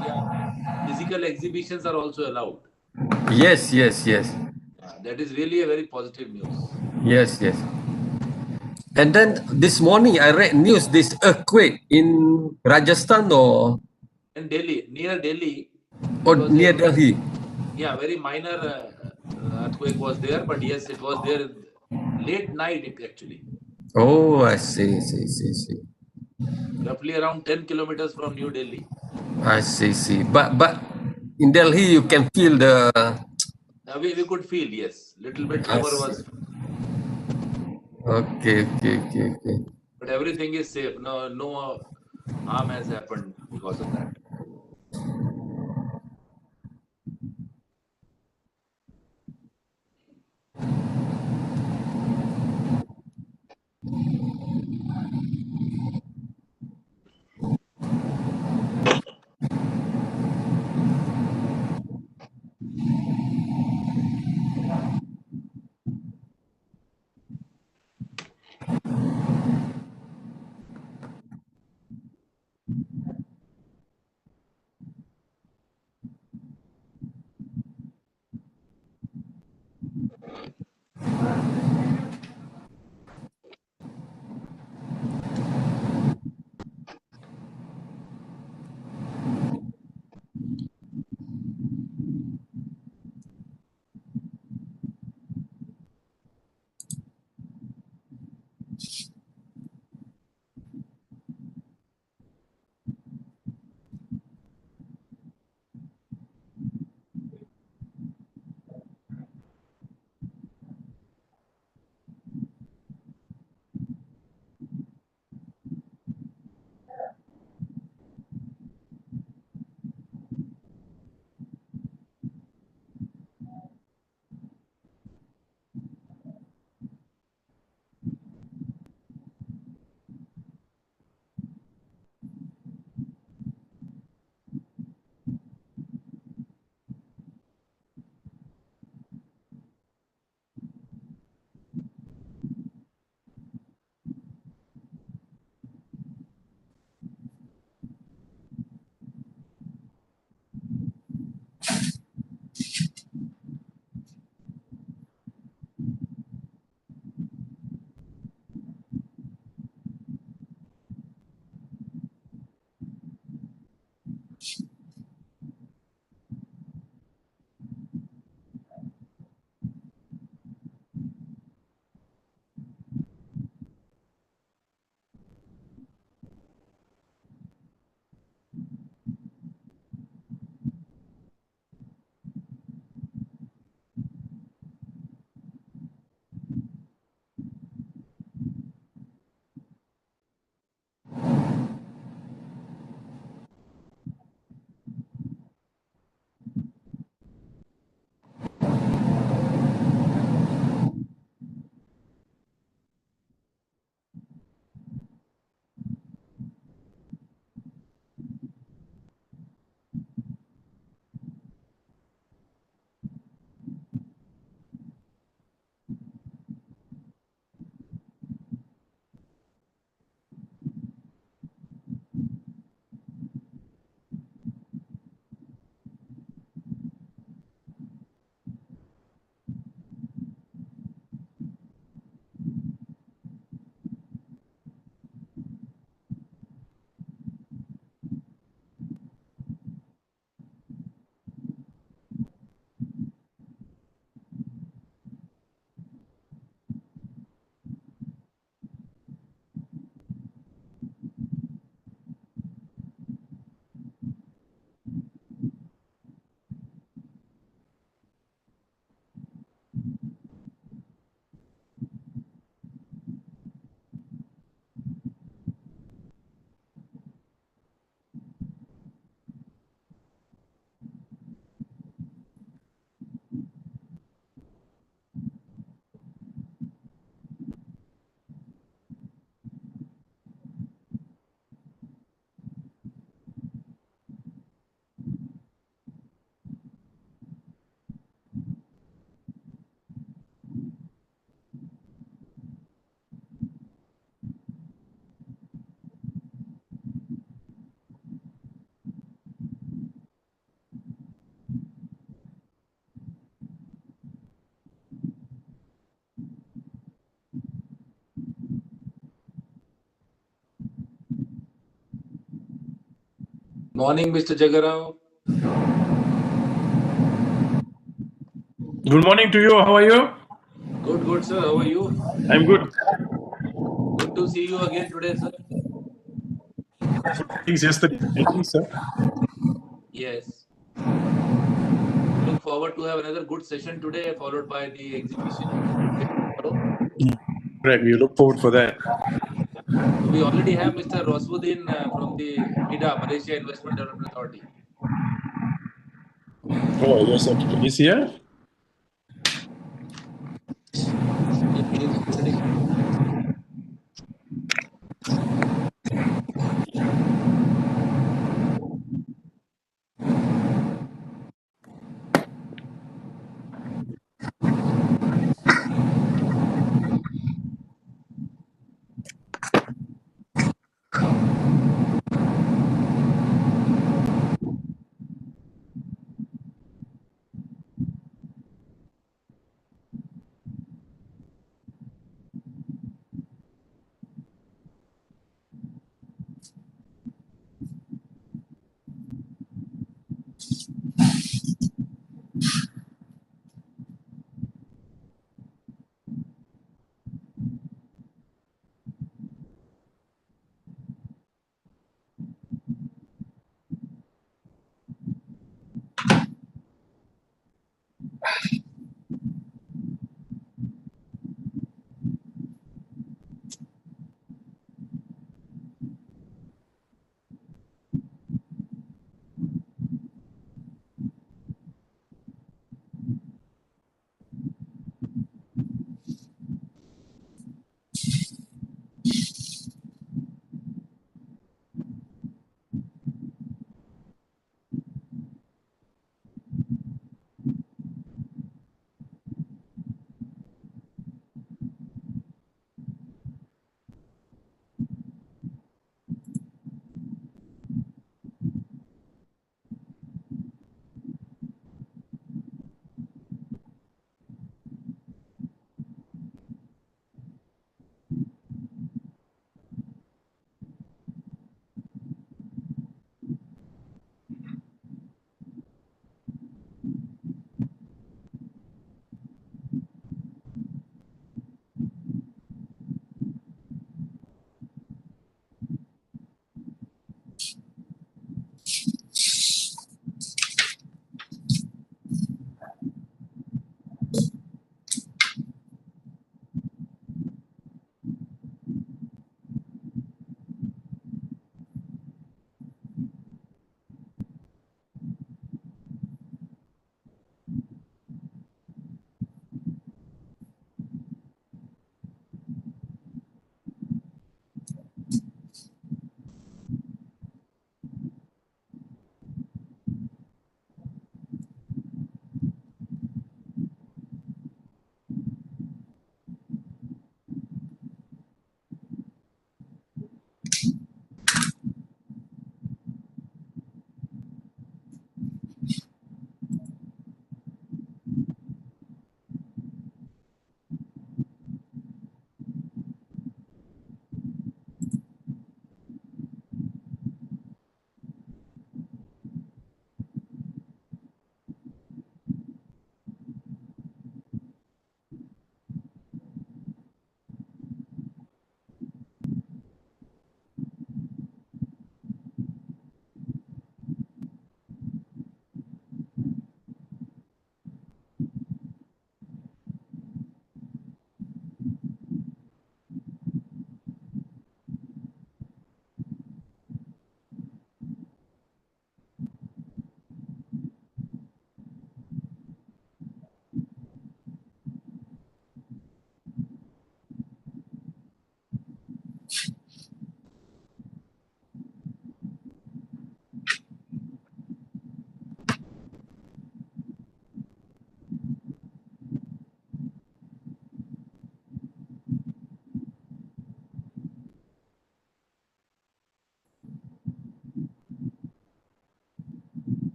Yeah, physical exhibitions are also allowed. Yes, yes, yes. That is really a very positive news. Yes, yes. And then this morning I read news, this earthquake in Rajasthan In Delhi, near Delhi, or it was a near Delhi. very minor earthquake was there, but yes, it was there in late night actually, Oh, I see. roughly around 10 kilometers from New Delhi. I see. But in Delhi you can feel the. We could feel, yes, little bit I tremor see. was, Okay. but everything is safe. No harm has happened because of that. Morning, Mr. Jagarao. Good morning to you. How are you? Good, sir. How are you? I'm good. Good to see you again today, sir. Things yesterday, I think, sir. Yes. Look forward to have another good session today, followed by the exhibition tomorrow. Correct. We look forward for that. We already have Mr. Roswuddin from the MIDA, Malaysia Investment Development Authority. Oh, yes, sir. Is here? He is already.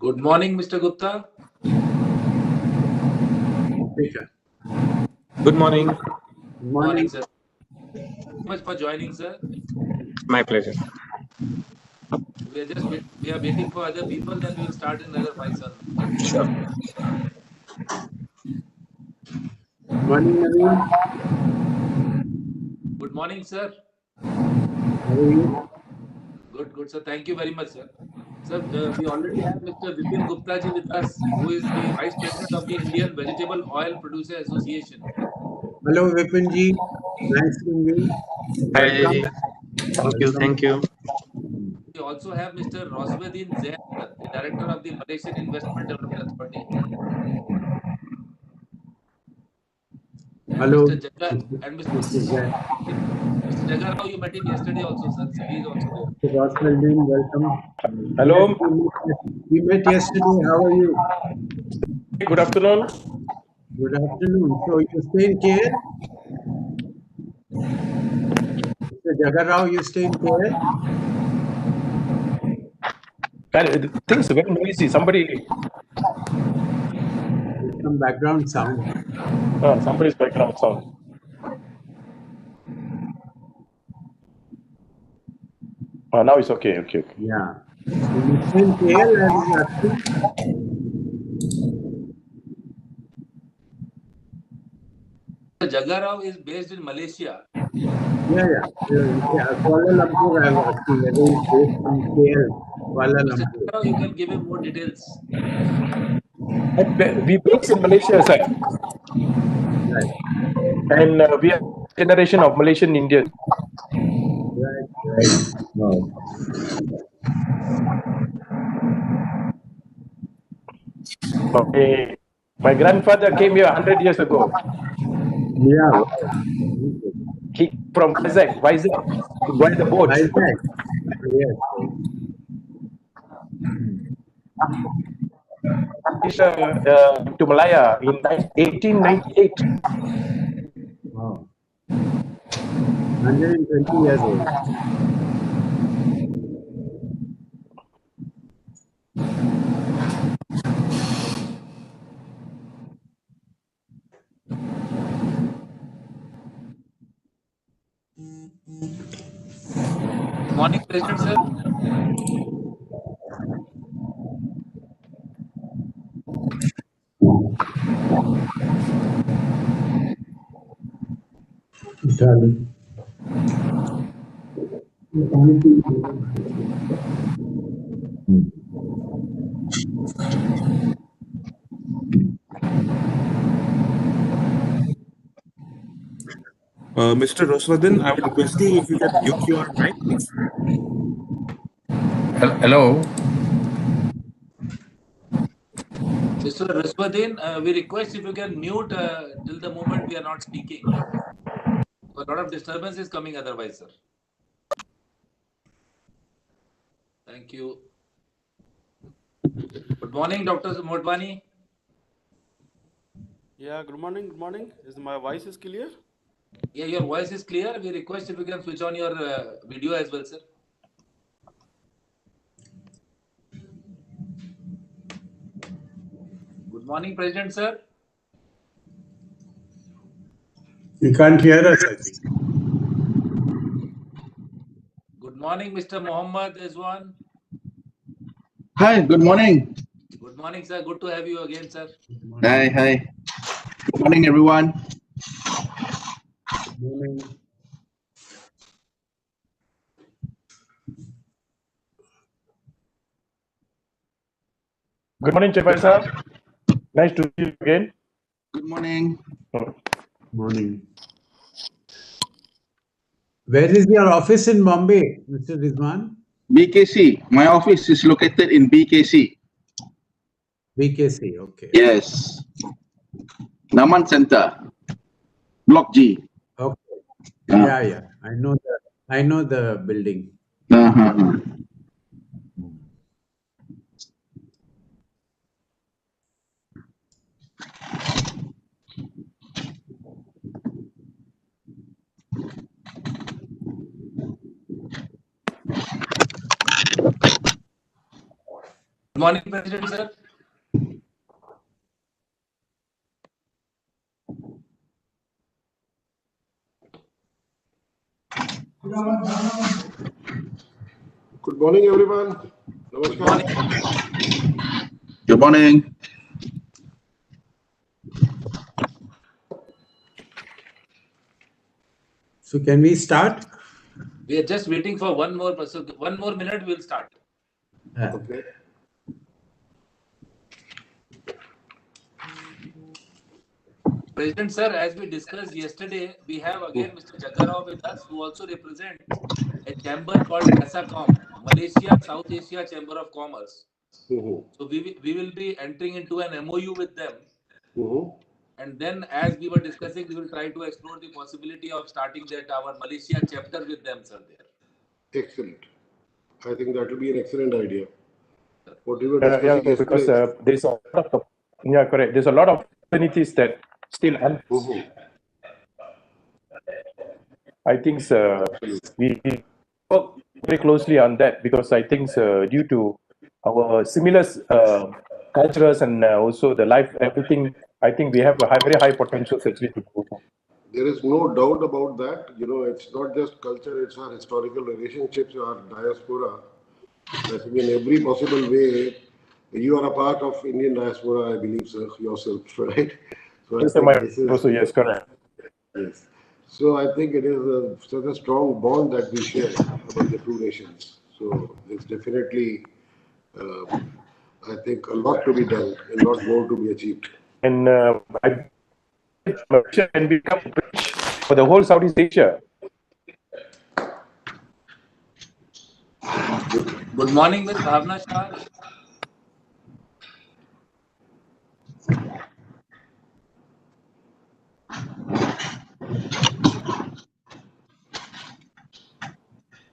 Good morning, Mr. Gupta. Good morning. Good morning, sir. Thank you so much for joining, sir. My pleasure. We are waiting for other people. Then we will start in another 5-7 minutes. Sure. Morning, Naveen. Good morning, sir. How are you? Good, sir. Thank you very much, sir. Sir, we already have Mr. Vipin Gupta ji with us, who is the Vice President of the Indian Vegetable Oil Producer Association. Hello, Vipinji. Nice seeing you. Welcome. Hi. Thank you. Welcome. Thank you. We also have Mr. Roswedin Zain, sir, the Director of the Malaysian Investment Development Authority. And Hello, Mr. Jaga and Mr. Zain. Mr. Jaga Rao, you met him yesterday also, sir. So he is also there. Mr. Roswelldin, welcome. Hello. Yes, we met yesterday. How are you? Good afternoon. Good afternoon. So you stay in KL? Mr. Jagarrao, you stay in KL? Things are very noisy. Somebody, There's some background sound. somebody's background sound. Oh, now it's okay. Okay. Yeah. So you stay in KL, I was asking. Mr. Jaga Rao is based in Malaysia. Yeah. Kuala Lumpur, I was asking whether he's based in KL, Kuala Mr. Lumpur. Jaga Rao, you can give him more details. We based in Malaysia, sir, Right. and we are generation of Malaysian Indians. Right. Wow. My grandfather came here 100 years ago. Yeah. He from Vizag to buy the boat. Vizag. Yes. To Malaya in 1898. Wow. 120 years old. Good morning, President, sir. Italy. Mr. Roswathan, I would request you if you can mute your mic, please. Hello. Mr. Roswedin, we request if you can mute till the moment we are not speaking. A lot of disturbance is coming otherwise, sir. Thank you. Good morning, Dr. Motwani. Yeah, good morning. Good morning. Is my voice is clear? Yeah, your voice is clear. We request if you can switch on your video as well, sir. Good morning, President, sir. You can't hear us, I think. Good morning, Mr. Mohammed Izwan. Hi, good morning. Good morning, sir. Good to have you again, sir. Hi. Good morning, everyone. Morning. Good morning, Chairman sir. Nice to see you again. Good morning. Morning. Where is your office in Bombay, Mr. Rizwan? BKC. My office is located in BKC. BKC, okay. Yes. Naman Center, Block G. Okay. Ah. Yeah. I know the building. Uh-huh. Good morning, President, sir. Good morning, everyone. Good Namaskar. morning. Good morning. So can we start? We are just waiting for one more person. 1 more minute, we'll start. Okay. President, sir, as we discussed yesterday, we have again Mr. Jaggarao with us, who also represents a chamber called MASACOM, Malaysia South Asia Chamber of Commerce. Mhm. So we will be entering into an MOU with them. Mhm. And then, as we were discussing, we will try to explore the possibility of starting that our Malaysia chapter with them, sir. There. Excellent. I think that will be an excellent idea. What we were discussing Yeah, because yesterday. there's a lot of correct. There's a lot of opportunities that still Mhm. I think we work very closely on that because I think due to our similar cultures and also the life everything, I think we have a very high potential actually to go. There is no doubt about that. You know, it's not just culture, it's our historical relationships, our diaspora. I think in every possible way, you are a part of Indian diaspora, I believe, sir, yourself, right? So I Yes, think this is, also yes, correct. yes. So I think it is such a strong bond that we share among the two nations. So it's definitely, I think, a lot to be done and lot more to be achieved. And I Malaysia can become a bridge for the whole Southeast Asia. Good morning, Ms. Bhavna Shah.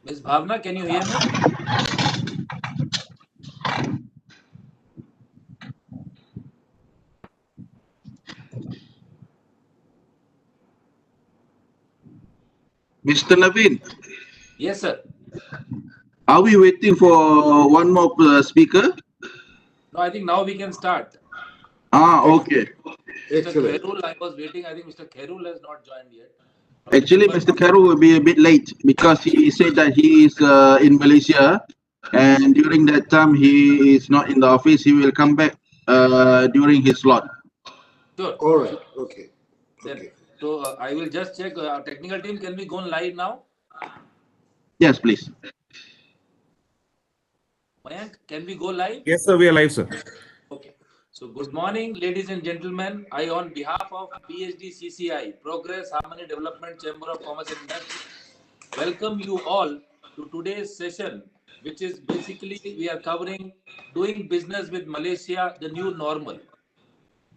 Ms. Bhavna, can you hear me? Mr. Naveen, Yes, sir. are we waiting for one more speaker? No, I think now we can start. Okay. Mr. Excellent. Khairul, I was waiting. I think Mr. Khairul has not joined yet. Actually, Mr. Karu will be a bit late because he said that he is in Malaysia, and during that time he is not in the office. He will come back during his slot. Sure. All right. Sure. Okay. Then, Okay. so I will just check our technical team. Can we go live now? Yes, please. Mayank, can we go live? Yes, sir. We are live, sir. Okay. So, good morning, ladies and gentlemen. I, on behalf of PhD CCI, Progress Harmony Development Chamber of Commerce and Industry, welcome you all to today's session, which is basically we are covering doing business with Malaysia, the new normal.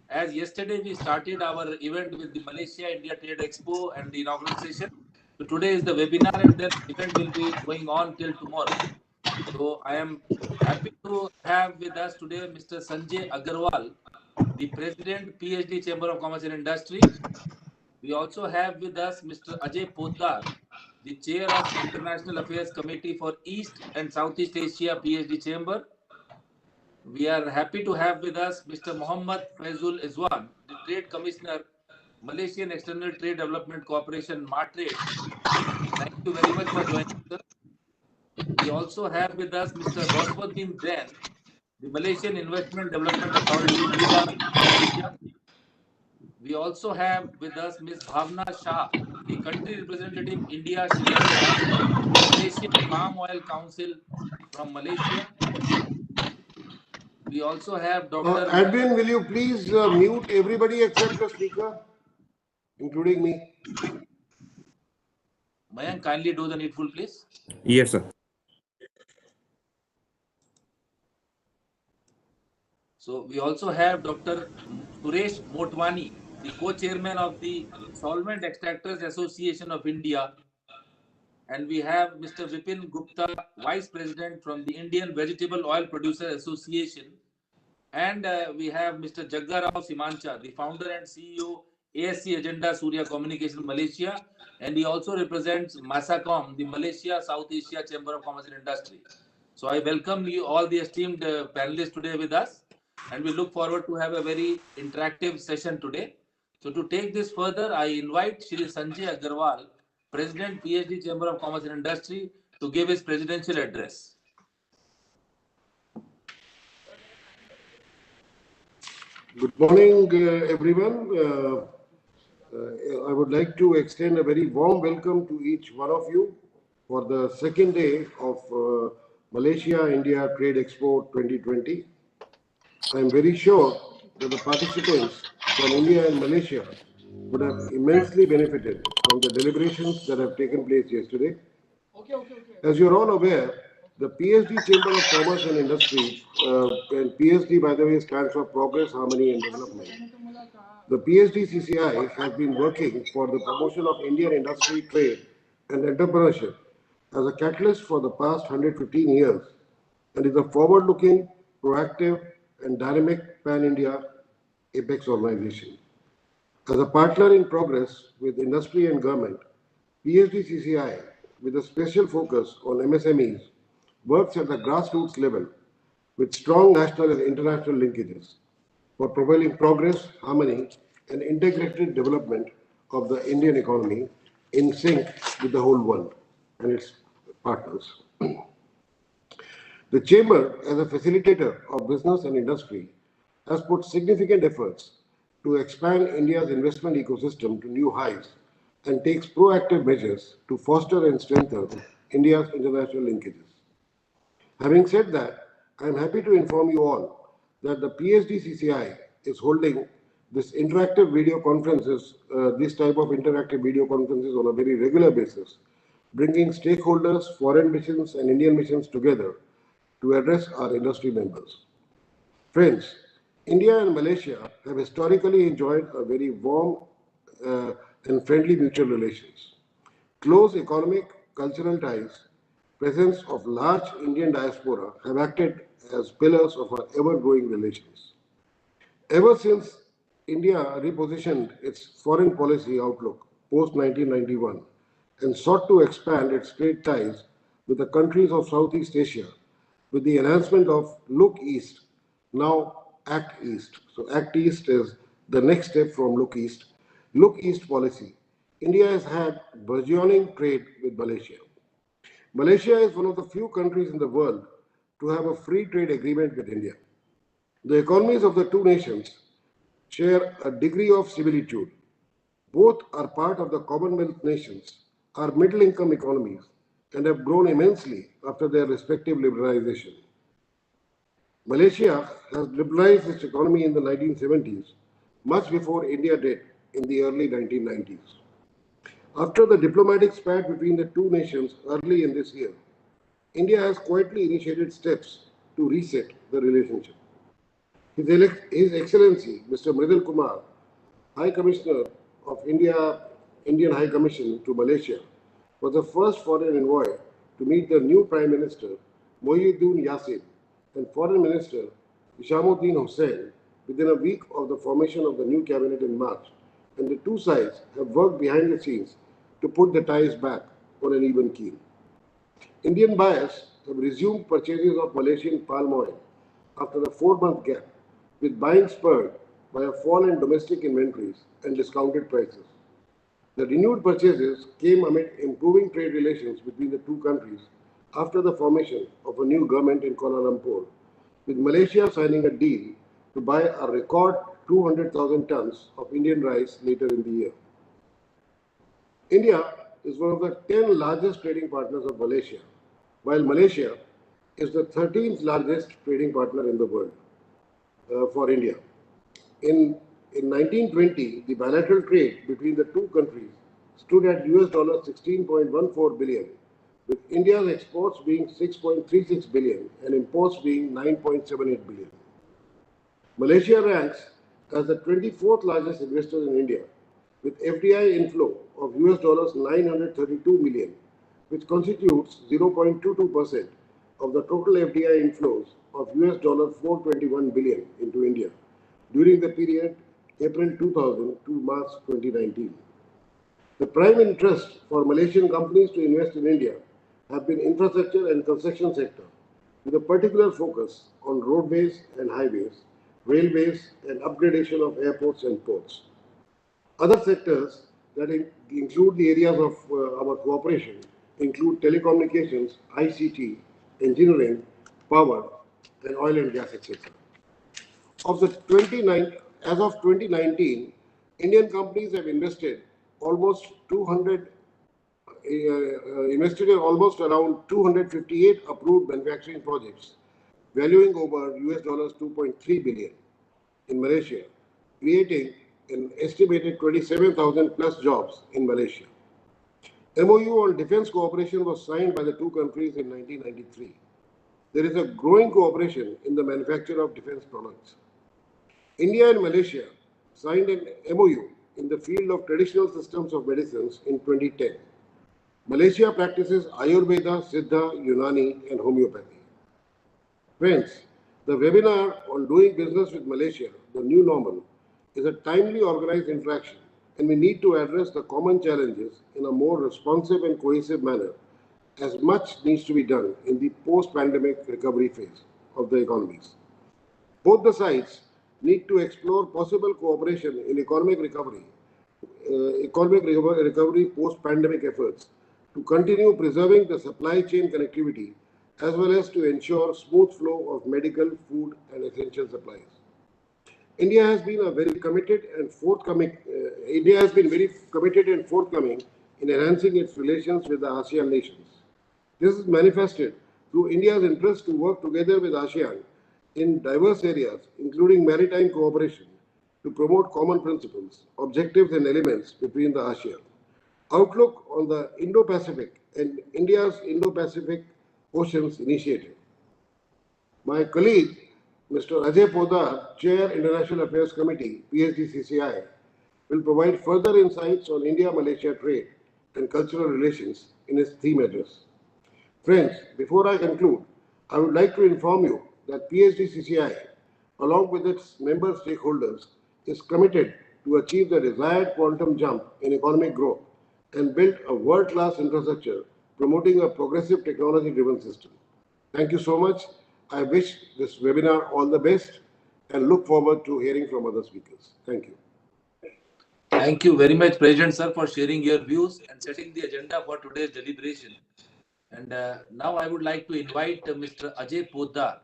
As yesterday we started our event with the Malaysia India Trade Expo and the inaugural session. So today is the webinar, and then the event will be going on till tomorrow. So I am happy to have with us today Mr. Sanjay Agarwal, the President, PhD Chamber of Commerce and Industry. We also have with us Mr. Ajay Poddar, the Chair of International Affairs Committee for East and Southeast Asia, PhD Chamber. We are happy to have with us Mr. Mohammad Faizul Izwan, the Trade Commissioner, Malaysian External Trade Development Corporation, MATRADE. Thank you very much for joining us, sir. We also have with us Mr. Roswaddin Zain, the Malaysian Investment Development Authority, MIDA, Malaysia. We also have with us Ms. Bhavna Shah, the country representative India, Sri Lanka, Malaysian Palm Oil Council from Malaysia. We also have Dr. Admin, will you please mute everybody except the speaker, including me? Mayank, kindly do the needful, please. Yes, sir. So we also have Dr. Suresh Motwani, the co-chairman of the Solvent Extractors Association of India. And we have Mr. Vipin Gupta, Vice President from the Indian Vegetable Oil Producers Association. And we have Mr. Jaggarao Simancha, the founder and CEO, ASC Agenda Surya Communication Malaysia. And he also represents MASACOM, the Malaysia South Asia Chamber of Commerce and Industry. So I welcome you all the esteemed panelists today with us, and we look forward to have a very interactive session today. So to take this further, I invite Shri Sanji Agarwal, President, PhD Chamber of Commerce and Industry, to give his presidential address. Good morning, everyone. I would like to extend a very warm welcome to each one of you for the second day of Malaysia-India Trade Expo 2020. I am very sure that the participants from India and Malaysia would have immensely benefited from the deliberations that have taken place yesterday. As you are all aware, the PSD Chamber of Commerce and Industry, and PSD, by the way, stands for Progress, Harmony and Development. The PSD CCI has been working for the promotion of Indian industry, trade and entrepreneurship as a catalyst for the past 115 years and is a forward-looking, proactive and dynamic pan-India apex organization. As a partner in progress with industry and government, PSD CCI, with a special focus on MSMEs, works at the grassroots level with strong national and international linkages for propelling progress, harmony, and integrated development of the Indian economy in sync with the whole world and its partners. The Chamber, as a facilitator of business and industry, has put significant efforts to expand India's investment ecosystem to new heights and takes proactive measures to foster and strengthen India's international linkages. Having said that, I am happy to inform you all that the PSD CCI is holding this interactive video conferences, this type of interactive video conferences on a very regular basis, bringing stakeholders, foreign missions and Indian missions together to address our industry members. Friends, India and Malaysia have historically enjoyed a very warm and friendly mutual relations. Close economic, cultural ties, presence of large Indian diaspora have acted as pillars of our ever-growing relations. Ever since India repositioned its foreign policy outlook post-1991 and sought to expand its trade ties with the countries of Southeast Asia with the enhancement of Look East, now Act East. So Act East is the next step from Look East. Look East policy. India has had burgeoning trade with Malaysia. Malaysia is one of the few countries in the world to have a free trade agreement with India. The economies of the two nations share a degree of similitude. Both are part of the Commonwealth nations, are middle-income economies, and have grown immensely after their respective liberalization. Malaysia has liberalized its economy in the 1970s, much before India did in the early 1990s. After the diplomatic spat between the two nations early in this year, India has quietly initiated steps to reset the relationship. His Excellency, Mr. Mridul Kumar, High Commissioner of Indian High Commission to Malaysia, was the first foreign envoy to meet the new Prime Minister, Muhyiddin Yassin, and Foreign Minister, Hishamuddin Hussain, within a week of the formation of the new cabinet in March, and the two sides have worked behind the scenes to put the ties back on an even keel. Indian buyers have resumed purchases of Malaysian palm oil after a 4-month gap, with buying spurred by a fall in domestic inventories and discounted prices. The renewed purchases came amid improving trade relations between the two countries after the formation of a new government in Kuala Lumpur, with Malaysia signing a deal to buy a record 200,000 tons of Indian rice later in the year. India is one of the 10 largest trading partners of Malaysia, while Malaysia is the 13th largest trading partner in the world for India. In 1920, the bilateral trade between the two countries stood at $16.14 billion, with India's exports being 6.36 billion and imports being 9.78 billion. Malaysia ranks as the 24th largest investor in India, with FDI inflow of $932 million, which constitutes 0.22% of the total FDI inflows of $421 billion into India during the period April 2000 to March 2019. The prime interest for Malaysian companies to invest in India have been infrastructure and construction sector, with a particular focus on roadways and highways, railways, and upgradation of airports and ports. Other sectors that include the areas of our cooperation include telecommunications, ICT, engineering, power, and oil and gas, etc. Of the 29, as of 2019, Indian companies have invested almost 200 invested in almost around 258 approved manufacturing projects, valuing over US dollars 2.3 billion in Malaysia, creating an estimated 27,000 plus jobs in Malaysia. MOU on defense cooperation was signed by the two countries in 1993. There is a growing cooperation in the manufacture of defense products. India and Malaysia signed an MOU in the field of traditional systems of medicines in 2010. Malaysia practices Ayurveda, Siddha, Unani, and homeopathy. Friends, the webinar on doing business with Malaysia, the new normal, is a timely organized interaction, and we need to address the common challenges in a more responsive and cohesive manner, as much needs to be done in the post-pandemic recovery phase of the economies. Both the sides need to explore possible cooperation in economic recovery post-pandemic efforts to continue preserving the supply chain connectivity as well as to ensure smooth flow of medical, food, and essential supplies. India has been very committed and forthcoming in enhancing its relations with the ASEAN nations. This is manifested through India's interest to work together with ASEAN in diverse areas, including maritime cooperation, to promote common principles, objectives, and elements between the ASEAN. Outlook on the Indo-Pacific and India's Indo-Pacific Oceans Initiative. My colleague, Mr. Ajay Poddar, Chair International Affairs Committee, PhD-CCI, will provide further insights on India-Malaysia trade and cultural relations in his theme address. Friends, before I conclude, I would like to inform you that PhD-CCI, along with its member stakeholders, is committed to achieve the desired quantum jump in economic growth and build a world-class infrastructure promoting a progressive technology-driven system. Thank you so much. I wish this webinar all the best and look forward to hearing from other speakers. Thank you. Thank you very much, President Sir, for sharing your views and setting the agenda for today's deliberation. And now I would like to invite Mr. Ajay Poddar,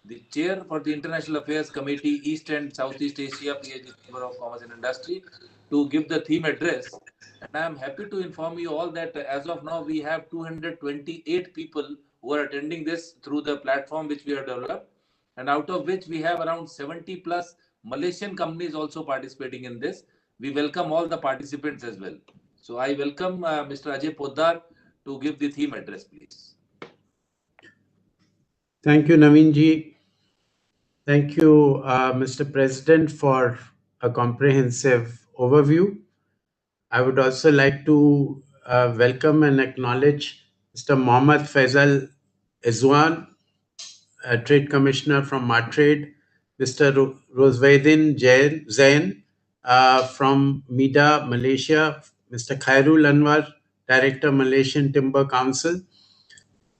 the Chair for the International Affairs Committee, East and Southeast Asia, PhD Chamber of Commerce and Industry, to give the theme address. And I am happy to inform you all that as of now, we have 228 people who are attending this through the platform which we have developed. And out of which we have around 70 plus Malaysian companies also participating in this. We welcome all the participants as well. So I welcome Mr. Ajay Poddar to give the theme address, please. Thank you, Naveen ji. Thank you, Mr. President, for a comprehensive overview. I would also like to welcome and acknowledge Mr. Mohammad Faisal Izwan, a Trade Commissioner from Martrade, Mr. Rosvaidin Zain from MIDA, Malaysia, Mr. Khairul Anwar, Director, Malaysian Timber Council,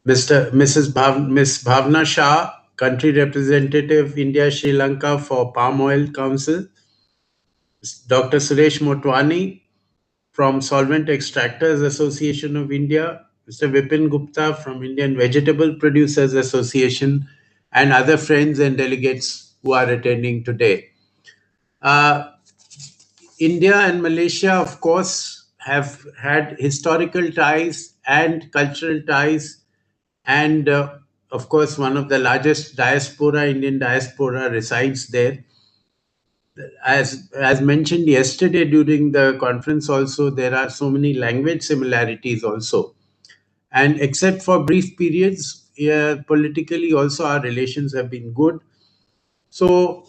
Miss Bhavna Shah, Country Representative, India, Sri Lanka for Palm Oil Council, Dr. Suresh Motwani from Solvent Extractors Association of India, Mr. Vipin Gupta from Indian Vegetable Producers Association, and other friends and delegates who are attending today. India and Malaysia, of course, have had historical ties and cultural ties, and of course, one of the largest diaspora, Indian diaspora, resides there. As mentioned yesterday during the conference also, there are so many language similarities also. And except for brief periods, politically also our relations have been good. So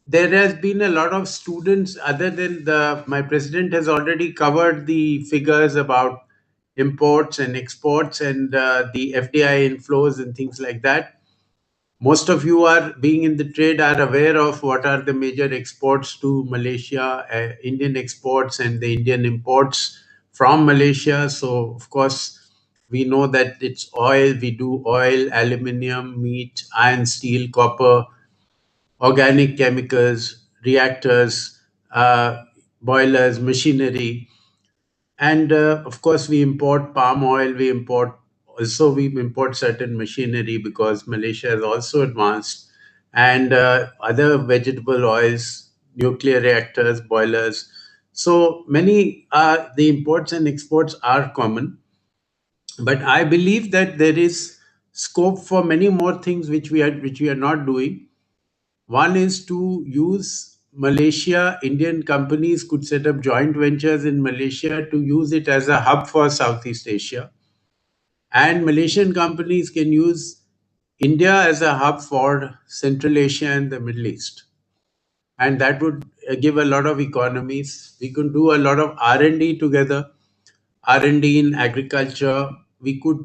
there has been a lot of students other than my president has already covered the figures about imports and exports and the FDI inflows and things like that. Most of you are being in the trade are aware of what are the major exports to Malaysia, Indian exports and the Indian imports from Malaysia. So of course, We know that it's oil. We do oil, aluminium, meat, iron, steel, copper, organic chemicals, reactors, boilers, machinery. And of course, we import palm oil. We import certain machinery because Malaysia is also advanced, and other vegetable oils, nuclear reactors, boilers. So many the imports and exports are common, but I believe that there is scope for many more things which we are not doing. One is to use Malaysia. Indian companies could set up joint ventures in Malaysia to use it as a hub for Southeast Asia. And Malaysian companies can use India as a hub for Central Asia and the Middle East. And that would give a lot of economies. We could do a lot of R&D together, R&D in agriculture. We could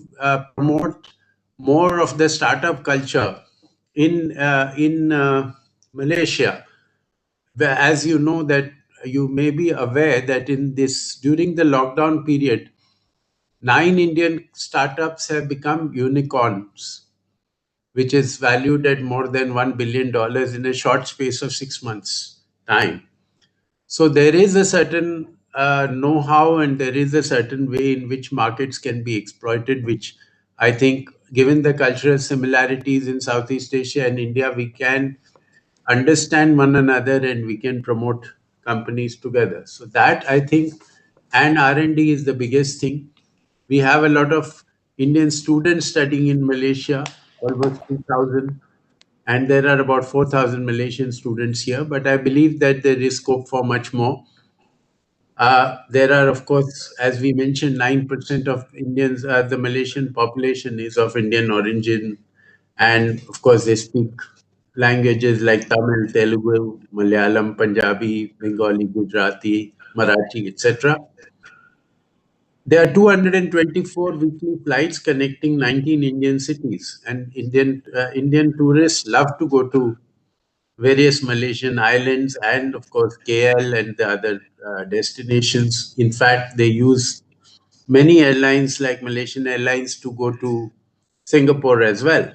promote more of the startup culture in Malaysia. As you know, that you may be aware that in this during the lockdown period, 9 Indian startups have become unicorns, which is valued at more than $1 billion in a short space of 6 months' time. So there is a certain know-how, and there is a certain way in which markets can be exploited, which I think, given the cultural similarities in Southeast Asia and India, we can understand one another and we can promote companies together. So that, I think, and R&D is the biggest thing. We have a lot of Indian students studying in Malaysia, almost 3,000, and there are about 4,000 Malaysian students here. But I believe that there is scope for much more. There are, of course, as we mentioned, 9% of Indians, the Malaysian population is of Indian origin. And of course, they speak languages like Tamil, Telugu, Malayalam, Punjabi, Bengali, Gujarati, Marathi, etc. There are 224 weekly flights connecting 19 Indian cities, and Indian tourists love to go to various Malaysian islands and, of course, KL and the other destinations. In fact, they use many airlines like Malaysian Airlines to go to Singapore as well.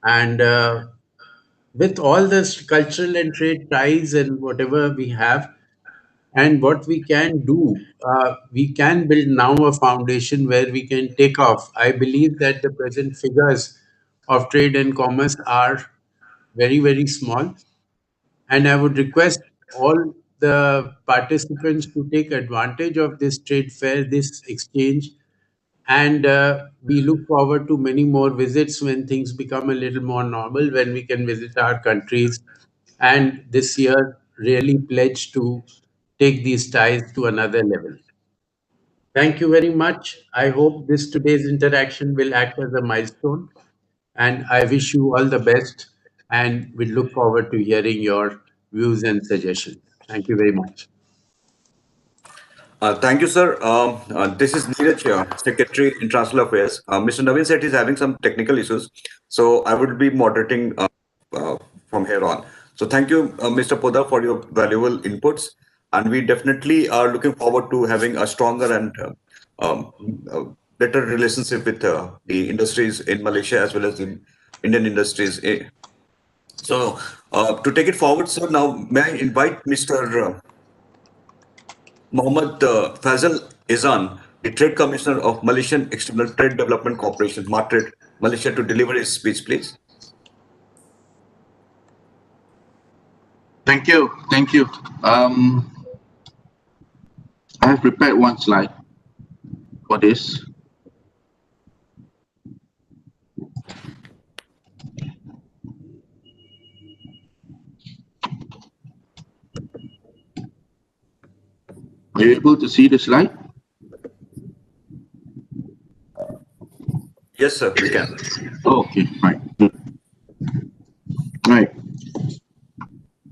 And with all this cultural and trade ties and whatever we have, and what we can do, we can build now a foundation where we can take off. I believe that the present figures of trade and commerce are very, very small. And I would request all the participants to take advantage of this trade fair, this exchange. And we look forward to many more visits when things become a little more normal, when we can visit our countries. And this year, really pledge to take these ties to another level. Thank you very much. I hope this today's interaction will act as a milestone. And I wish you all the best. And we look forward to hearing your views and suggestions. Thank you very much. Thank you, sir. This is Neeraj, Secretary, International Affairs. Mr. Naveen said he's having some technical issues, so I would be moderating from here on. So thank you, Mr. Poda, for your valuable inputs. And we definitely are looking forward to having a stronger and better relationship with the industries in Malaysia as well as the Indian industries. So to take it forward, sir, now may I invite Mr. Mohammad Faisal Izan, the Trade Commissioner of Malaysian External Trade Development Corporation, MATRED, Malaysia, to deliver his speech, please. Thank you. Thank you. I have prepared one slide for this. Are you able to see the slide? Yes, sir, we can. Okay, right. Right.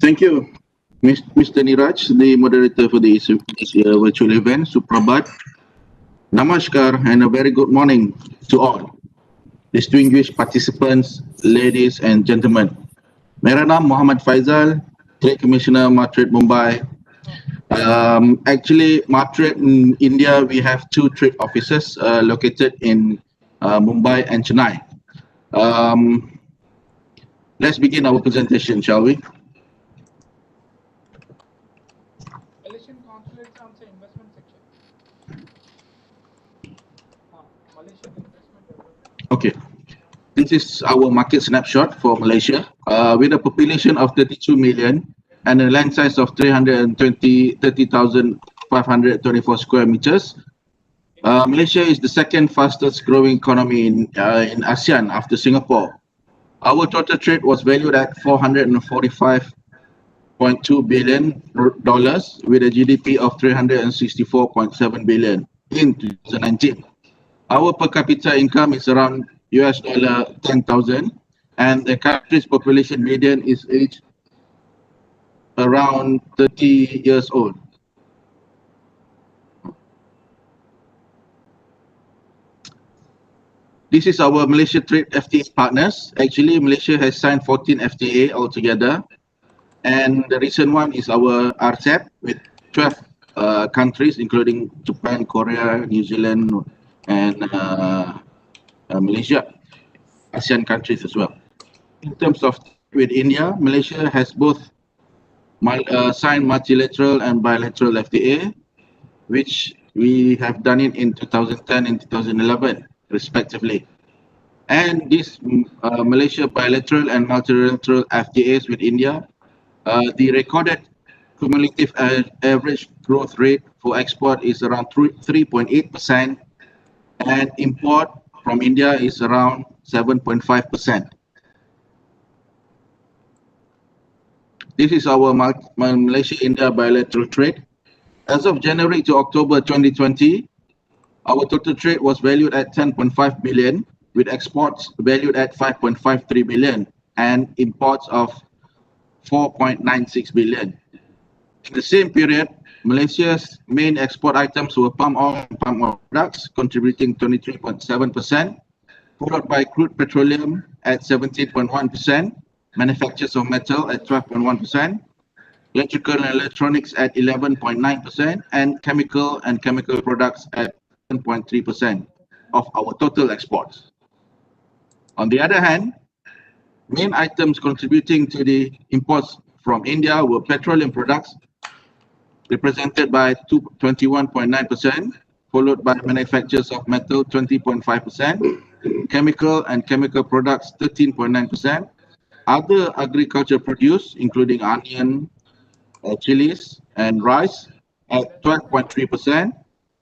Thank you, Mr. Niraj, the moderator for this virtual event. Suprabhat, Namaskar, and a very good morning to all distinguished participants, ladies and gentlemen. मेरा नाम Mohammed Faisal, trade commissioner Matrade Mumbai, Actually, Martrade in India, we have 2 trade offices located in Mumbai and Chennai. Let's begin our presentation, shall we? Malaysian consulates आमचं investment section. Malaysian investment development. Okay. This is our market snapshot for Malaysia. With a population of 32 million and a land size of 30,524 square meters, Malaysia is the second fastest growing economy in ASEAN after Singapore. Our total trade was valued at $445.2 billion with a GDP of 364.7 billion in 2019. Our per capita income is around $10,000, and the country's population median is aged around 30 years old. This is our Malaysia trade FTA partners. Actually, Malaysia has signed 14 FTA altogether, and the recent one is our RCEP with 12 countries, including Japan, Korea, New Zealand, and Malaysia, ASEAN countries as well. In terms of with India, Malaysia has both signed multilateral and bilateral FTA, which we have done it in 2010 and 2011, respectively. And these Malaysia bilateral and multilateral FTAs with India, the recorded cumulative average growth rate for export is around 3.8%, and import from India is around 7.5%. This is our Malaysia-India bilateral trade. As of January to October 2020, our total trade was valued at 10.5 billion, with exports valued at 5.53 billion and imports of 4.96 billion. In the same period, Malaysia's main export items were palm oil and palm oil products, contributing 23.7%, followed by crude petroleum at 17.1%, manufactures of metal at 12.1%, electrical and electronics at 11.9%, and chemical products at 10.3% of our total exports. On the other hand, main items contributing to the imports from India were petroleum products, represented by 21.9%, followed by manufacturers of metal 20.5%, chemical products 13.9%, other agriculture produce including onion, chilies and rice at 12.3%,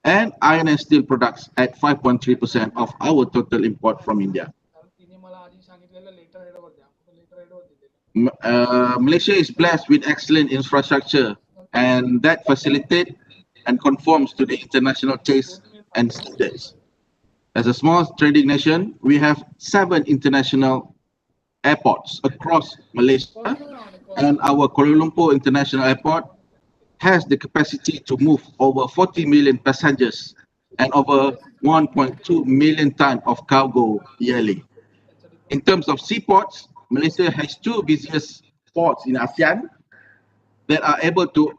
and iron and steel products at 5.3% of our total import from India. Malaysia is blessed with excellent infrastructure, and that facilitates and conforms to the international taste and standards. As a small trading nation, we have 7 international airports across Malaysia, and our Kuala Lumpur International Airport has the capacity to move over 40 million passengers and over 1.2 million tons of cargo yearly. In terms of seaports, Malaysia has 2 busiest ports in ASEAN that are able to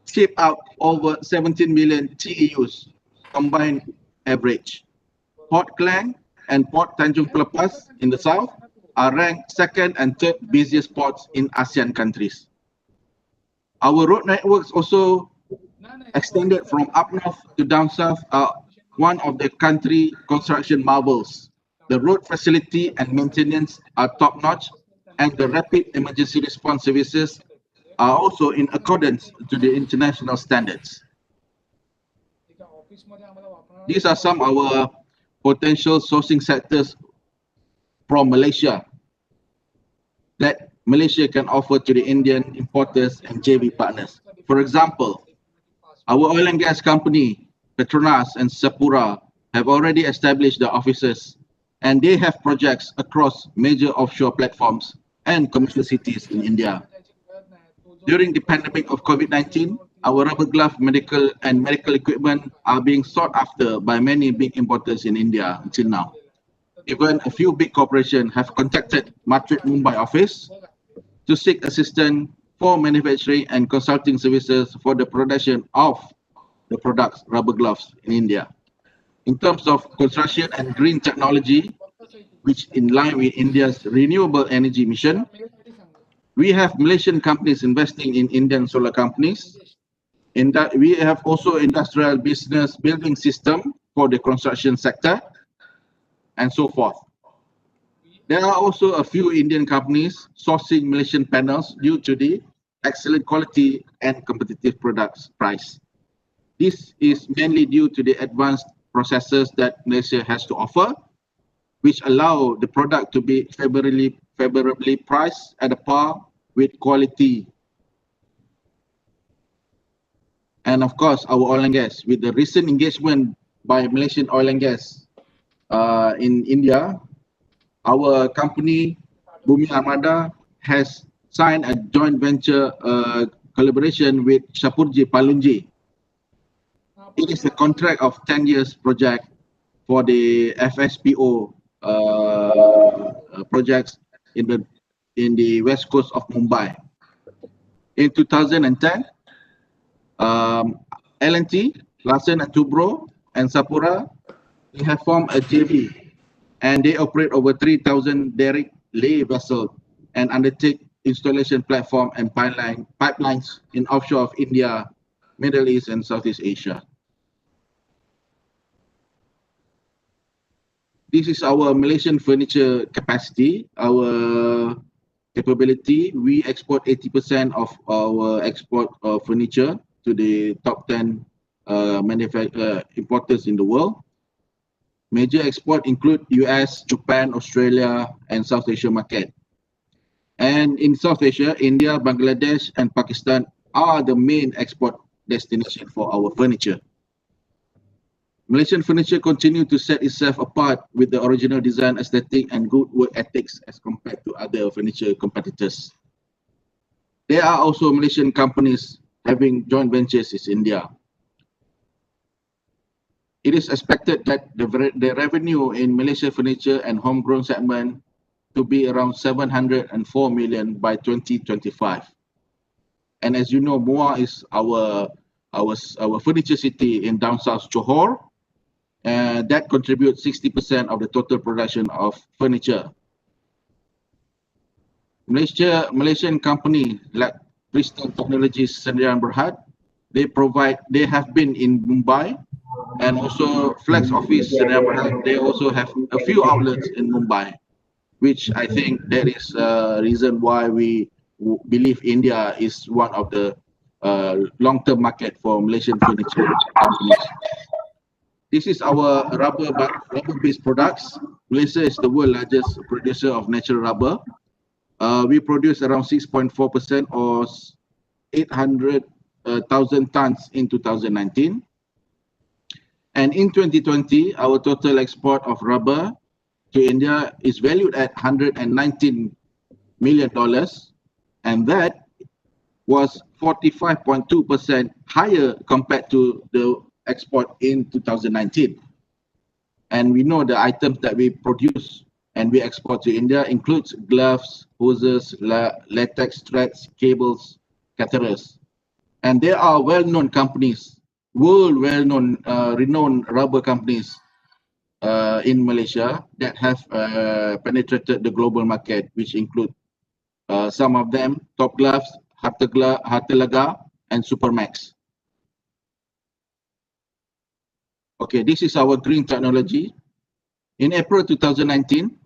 ship out over 17 million TEUs combined average. Port Klang and Port Tanjung Pelepas in the south are ranked 2nd and 3rd busiest ports in ASEAN countries. Our road networks also extended from up north to down south are one of the country construction marvels. The road facility and maintenance are top-notch, and the rapid emergency response services are also in accordance to the international standards. These are some of our potential sourcing sectors from Malaysia that Malaysia can offer to the Indian importers and JV partners. For example, our oil and gas company, Petronas and Sapura, have already established their offices, and they have projects across major offshore platforms and commercial cities in India. During the pandemic of COVID-19, our rubber glove, medical equipment are being sought after by many big importers in India until now. Even a few big corporations have contacted Martrade Mumbai office to seek assistance for manufacturing and consulting services for the production of the products rubber gloves in India. In terms of construction and green technology, which in line with India's renewable energy mission, we have Malaysian companies investing in Indian solar companies. In that, we have also industrial business building system for the construction sector, and so forth. There are also a few Indian companies sourcing Malaysian panels due to the excellent quality and competitive products price. This is mainly due to the advanced processes that Malaysia has to offer, which allow the product to be favorably priced at a par with quality. And of course, our oil and gas, with the recent engagement by Malaysian oil and gas in India, our company, Bumi Armada, has signed a joint venture collaboration with Shapurji Palunji. It is a contract of 10 years project for the FSPO projects in the west coast of Mumbai. In 2010, L&T, Larsen & Toubro, and Sapura, they have formed a JV, and they operate over 3,000 derrick lay vessels and undertake installation platform and pipelines in offshore of India, Middle East, and Southeast Asia. This is our Malaysian furniture capacity, our capability. We export 80% of our export furniture to the top 10 importers in the world. Major export include US, Japan, Australia, and South Asia market. And in South Asia, India, Bangladesh, and Pakistan are the main export destination for our furniture. Malaysian furniture continue to set itself apart with the original design aesthetic and good work ethics as compared to other furniture competitors. There are also Malaysian companies having joint ventures in India. It is expected that the revenue in Malaysia furniture and homegrown segment to be around 704 million by 2025. And as you know, Muar is our furniture city in down south Johor. That contributes 60% of the total production of furniture. Malaysian company like Bristol Technologies Sdn Bhd, they have been in Mumbai, and also Flex Office Sdn Bhd, they also have a few outlets in Mumbai, which I think that is a reason why we believe India is one of the long-term market for Malaysian furniture companies. This is our rubber-based products. Malaysia is the world's largest producer of natural rubber. We produce around 6.4% or 800,000 tons in 2019. And in 2020, our total export of rubber to India is valued at $119 million, and that was 45.2% higher compared to the export in 2019. And we know the items that we produce and we export to India includes gloves, hoses, latex threads, cables, catheters. And there are well-known companies, well-known renowned rubber companies in Malaysia that have penetrated the global market, which include some of them, Top Gloves, Hartelaga, and Supermax. Okay, this is our green technology. In April 2019,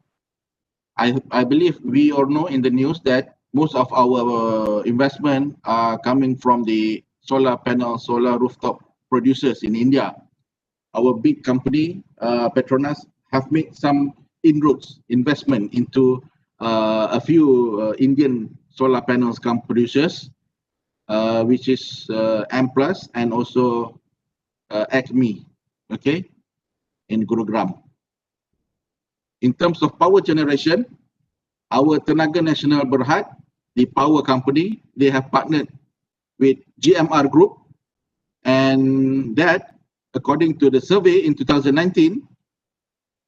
I believe we all know in the news that most of our investment are coming from the solar panel, solar rooftop producers in India. Our big company, Petronas, have made some inroads investment into a few Indian solar panels producers, which is M Plus and also Acme, okay, in Gurugram. In terms of power generation, our Tenaga Nasional Berhad, the power company, they have partnered with GMR Group, and that, according to the survey in 2019,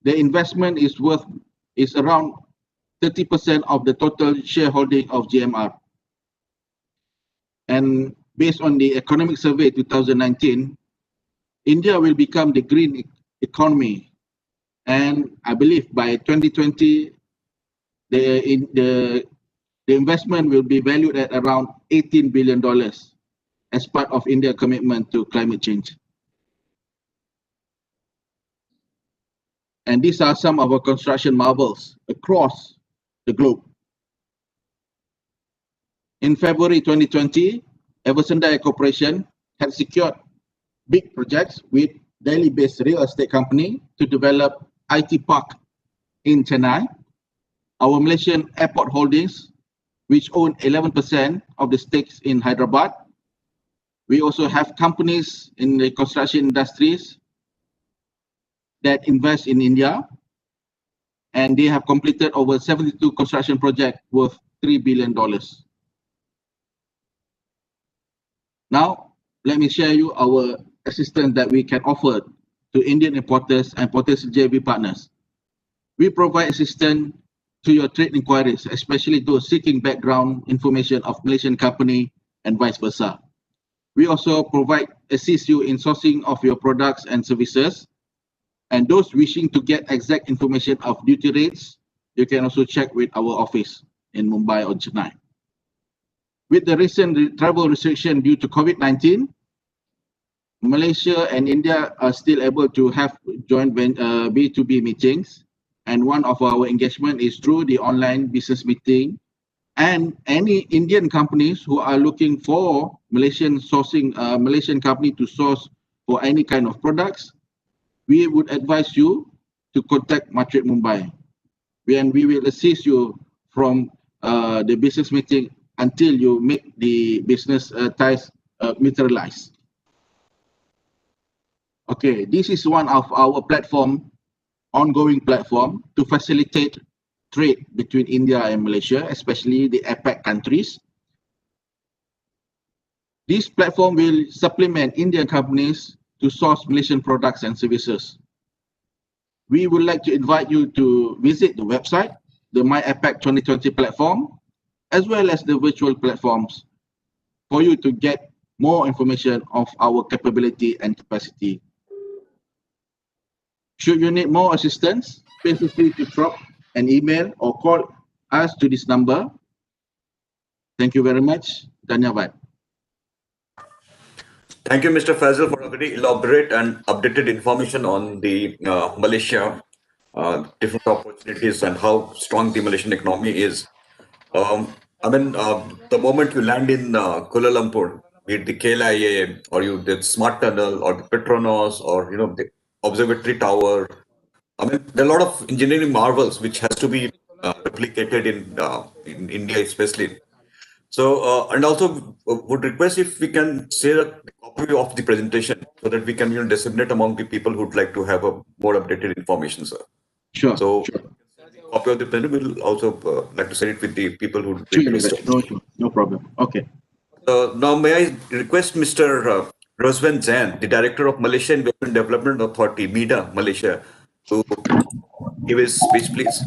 the investment is around 30% of the total shareholding of GMR. And based on the Economic Survey 2019, India will become the green economy. And I believe by 2020, the investment will be valued at around $18 billion as part of India's commitment to climate change. And these are some of our construction marvels across the globe. In February 2020, Eversendai Corporation had secured big projects with Delhi-based real estate company to develop IT park in Chennai. Our Malaysian Airport Holdings, which own 11% of the stakes in Hyderabad. We also have companies in the construction industries that invest in India, and they have completed over 72 construction projects worth $3 billion. Now, let me share you our assistance that we can offer to Indian importers and potential JV partners. We provide assistance to your trade inquiries, especially those seeking background information of Malaysian company and vice versa. We also assist you in sourcing of your products and services. And those wishing to get exact information of duty rates, you can also check with our office in Mumbai or Chennai. With the recent travel restriction due to COVID-19, Malaysia and India are still able to have joint B2B meetings. And one of our engagement is through the online business meeting. And any Indian companies who are looking for Malaysian company to source for any kind of products, we would advise you to contact Matrix Mumbai. And we will assist you from the business meeting until you make the business ties materialize. Okay, this is one of our ongoing platform to facilitate trade between India and Malaysia, especially the APEC countries. This platform will supplement Indian companies to source Malaysian products and services. We would like to invite you to visit the website, the MyAPEC 2020 platform, as well as the virtual platforms for you to get more information of our capability and capacity. Should you need more assistance, feel free to drop an email or call us to this number. Thank you very much. Dhanyavad. Thank you, Mr. Faisal, for a very elaborate and updated information on the Malaysia, different opportunities and how strong the Malaysian economy is. The moment you land in Kuala Lumpur, be it the KLIA or the Smart Tunnel or the Petronas or the Observatory Tower, there are a lot of engineering marvels which has to be replicated in India especially. So, and also would request if we can share a copy of the presentation so that we can disseminate among the people who'd like to have a more updated information, sir. Sure. So, copy of the presentation, we'll also like to share it with the people who. No problem. Okay. Now, may I request Mr. Roswan Zain, the Director of Malaysian Investment Development Authority, MIDA, Malaysia, to give his speech, please.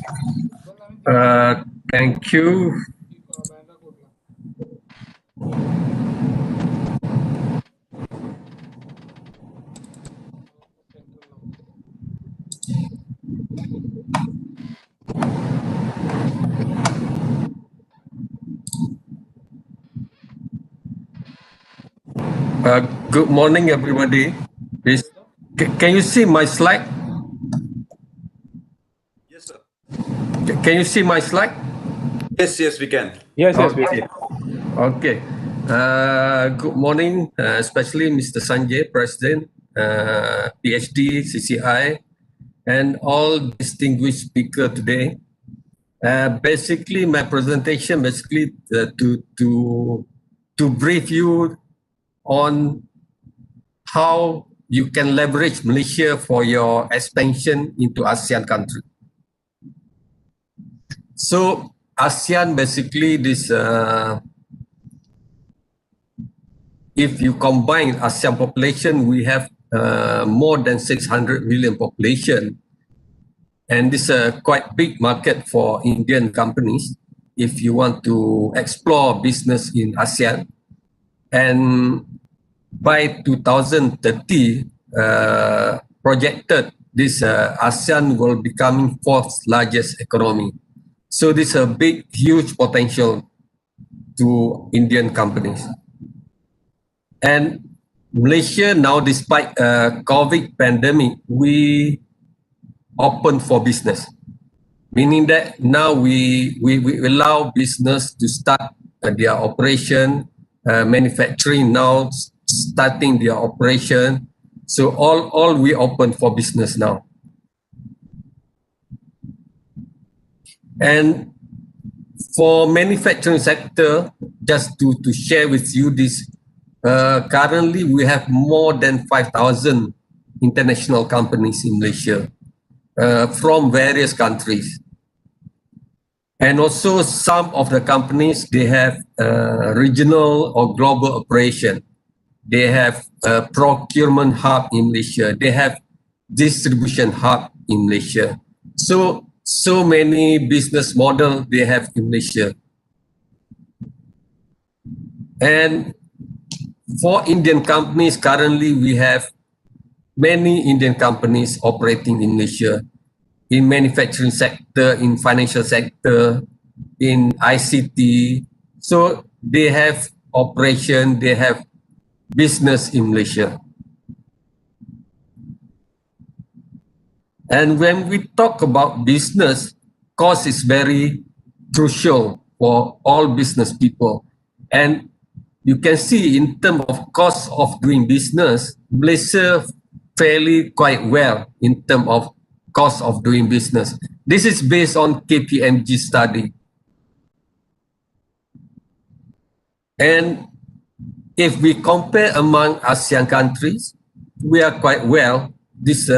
Thank you. Good morning, everybody. Can you see my slide? Yes, sir. Can you see my slide? Yes, we can. Yes, we can. Okay. Good morning, especially Mr. Sanji, President, PhD, CCI, and all distinguished speakers today. Basically, my presentation to brief you on how you can leverage Malaysia for your expansion into ASEAN country. So ASEAN basically if you combine ASEAN population, we have more than 600 million population. And this is a quite big market for Indian companies if you want to explore business in ASEAN. And by 2030, projected this ASEAN will becoming fourth largest economy. So this is a big, huge potential to Indian companies. And Malaysia now, despite COVID pandemic, we open for business, meaning that now we allow business to start their operation, manufacturing now starting their operation. So all we open for business now. And for manufacturing sector, just to share with you this, currently we have more than 5,000 international companies in Malaysia from various countries. And also some of the companies, they have regional or global operation. They have a procurement hub in Malaysia. They have distribution hub in Malaysia. So many business model they have in Malaysia. And for Indian companies, currently we have many Indian companies operating in Malaysia, in manufacturing sector, in financial sector, in ICT. So they have operation, they have business in Malaysia. And when we talk about business, cost is very crucial for all business people. And you can see in terms of cost of doing business, Malaysia fairly quite well in terms of cost of doing business. This is based on KPMG study. And if we compare among ASEAN countries, we are quite well. This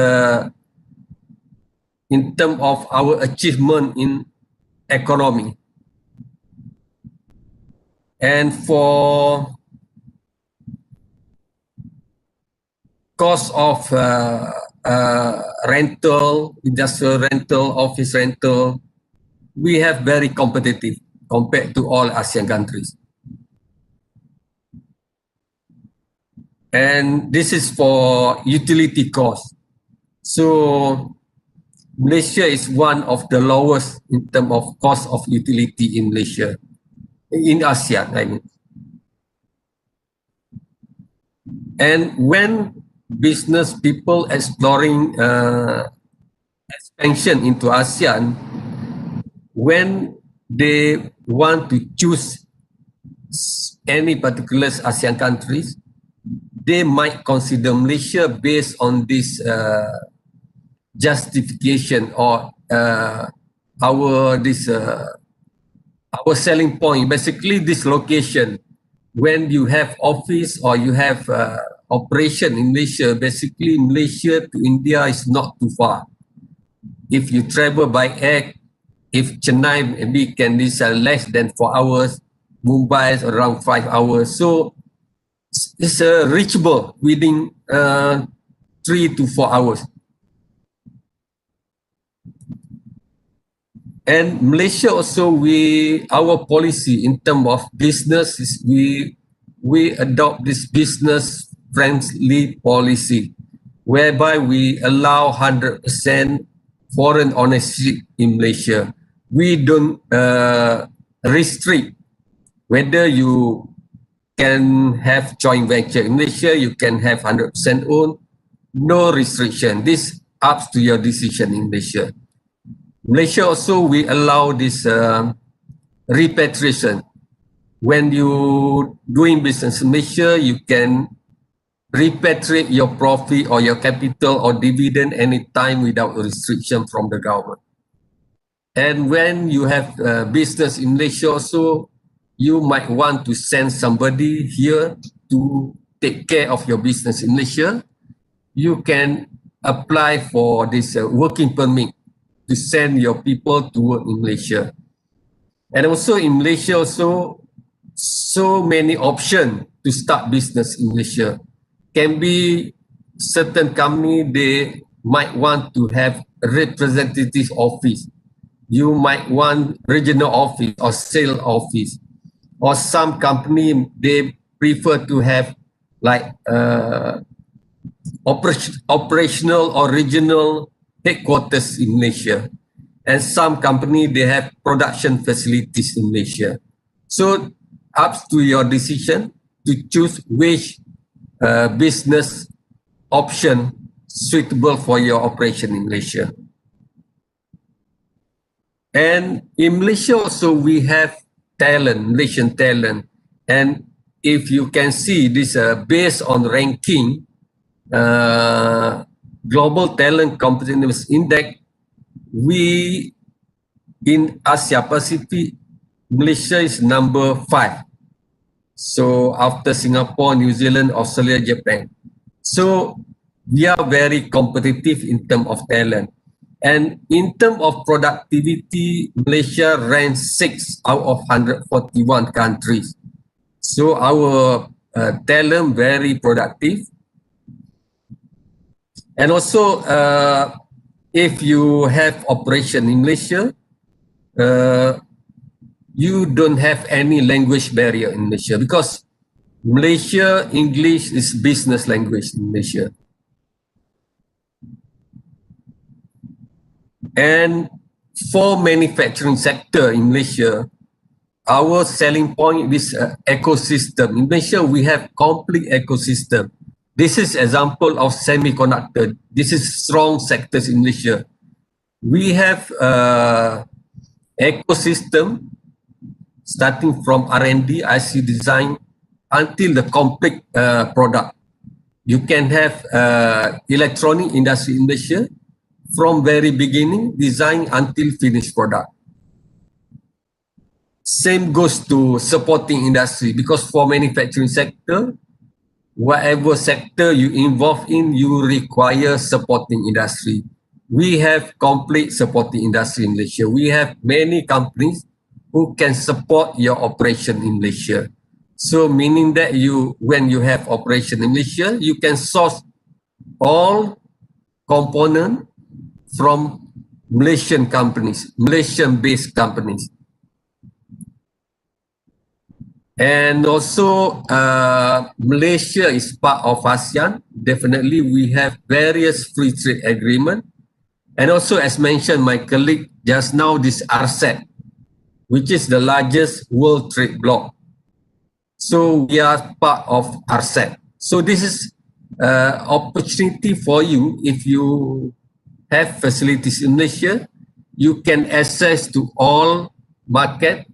in terms of our achievement in economy. And for cost of rental, industrial rental, office rental, we have very competitive compared to all ASEAN countries. And this is for utility cost. So Malaysia is one of the lowest in terms of cost of utility in Malaysia, in ASEAN, I mean. And when business people exploring expansion into ASEAN, when they want to choose any particular ASEAN countries, they might consider Malaysia based on this justification or our selling point, basically this location. When you have office or you have operation in Malaysia, basically Malaysia to India is not too far. If you travel by air, if Chennai maybe can be less than 4 hours, Mumbai is around 5 hours. So it's reachable within 3 to 4 hours. And Malaysia also, our policy in terms of business is we adopt this business friendly policy, whereby we allow 100% foreign ownership in Malaysia. We don't restrict whether you can have joint venture in Malaysia, you can have 100% own, no restriction. This up to your decision in Malaysia. Malaysia also, we allow this repatriation. When you doing business in Malaysia, you can repatriate your profit or your capital or dividend anytime without restriction from the government. And when you have business in Malaysia also, you might want to send somebody here to take care of your business in Malaysia. You can apply for this working permit to send your people to work in Malaysia. And also in Malaysia also, so many options to start business in Malaysia. Can be certain company, they might want to have a representative office. You might want regional office or sales office. Or some company, they prefer to have like operational or regional headquarters in Malaysia. And some company, they have production facilities in Malaysia. So up to your decision to choose which business option suitable for your operation in Malaysia. And in Malaysia also we have talent, Malaysian talent. And if you can see this based on ranking, Global Talent Competitiveness Index, we in Asia Pacific, Malaysia is number 5. So after Singapore, New Zealand, Australia, Japan. So we are very competitive in terms of talent. And in terms of productivity, Malaysia ranks 6 out of 141 countries. So our talent very productive. And also, if you have operation in Malaysia, you don't have any language barrier in Malaysia because Malaysia English is business language in Malaysia. And for manufacturing sector in Malaysia, our selling point is ecosystem. In Malaysia, we have complete ecosystem. This is example of semiconductor. This is strong sectors in Malaysia. We have ecosystem starting from R&D, IC design, until the complete product. You can have electronic industry in Malaysia from very beginning, design until finished product. Same goes to supporting industry because for manufacturing sector, whatever sector you involve in, you require supporting industry. We have complete supporting industry in Malaysia. We have many companies who can support your operation in Malaysia. So meaning that when you have operation in Malaysia, you can source all component from Malaysian companies, Malaysian-based companies. And also, Malaysia is part of ASEAN. Definitely, we have various free trade agreement. And also, as mentioned, my colleague just now, this RCEP, which is the largest world trade bloc. So we are part of RCEP. So this is opportunity for you. If you have facilities in Malaysia, you can access to all market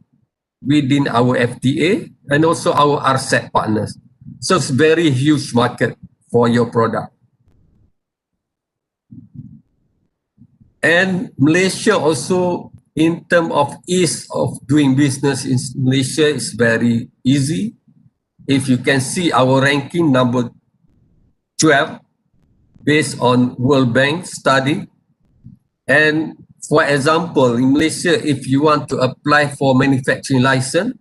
within our FTA and also our RCEP partners. So it's very huge market for your product. And Malaysia also, in terms of ease of doing business in Malaysia, is very easy. If you can see our ranking number 12 based on World Bank study. And for example, in Malaysia, if you want to apply for manufacturing license,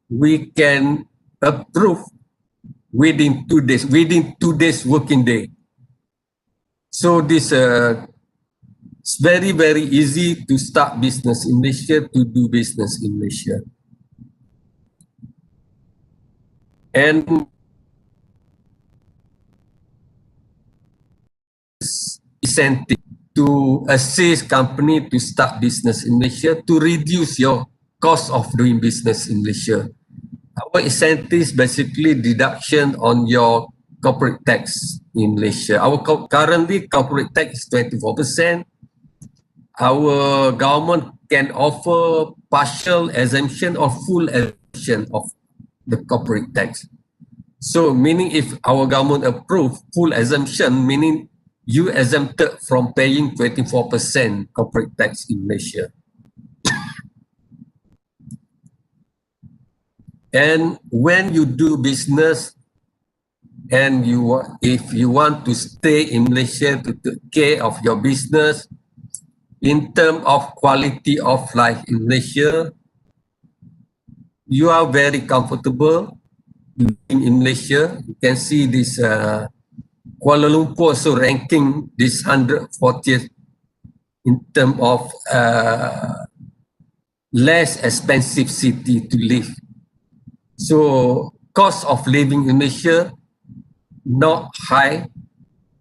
we can approve within 2 days, within 2 days working day. So this it's very, very easy to start business in Malaysia, to do business in Malaysia. And incentive to assist company to start business in Malaysia to reduce your cost of doing business in Malaysia. Our incentives basically deduction on your corporate tax in Malaysia. Our currently corporate tax is 24%. Our government can offer partial exemption or full exemption of the corporate tax. So meaning if our government approve full exemption, meaning you exempted from paying 24% corporate tax in Malaysia. And when you do business and if you want to stay in Malaysia to take care of your business, in terms of quality of life in Malaysia, you are very comfortable in Malaysia. You can see this Kuala Lumpur also ranking this 140th in terms of less expensive city to live. So cost of living in Malaysia not high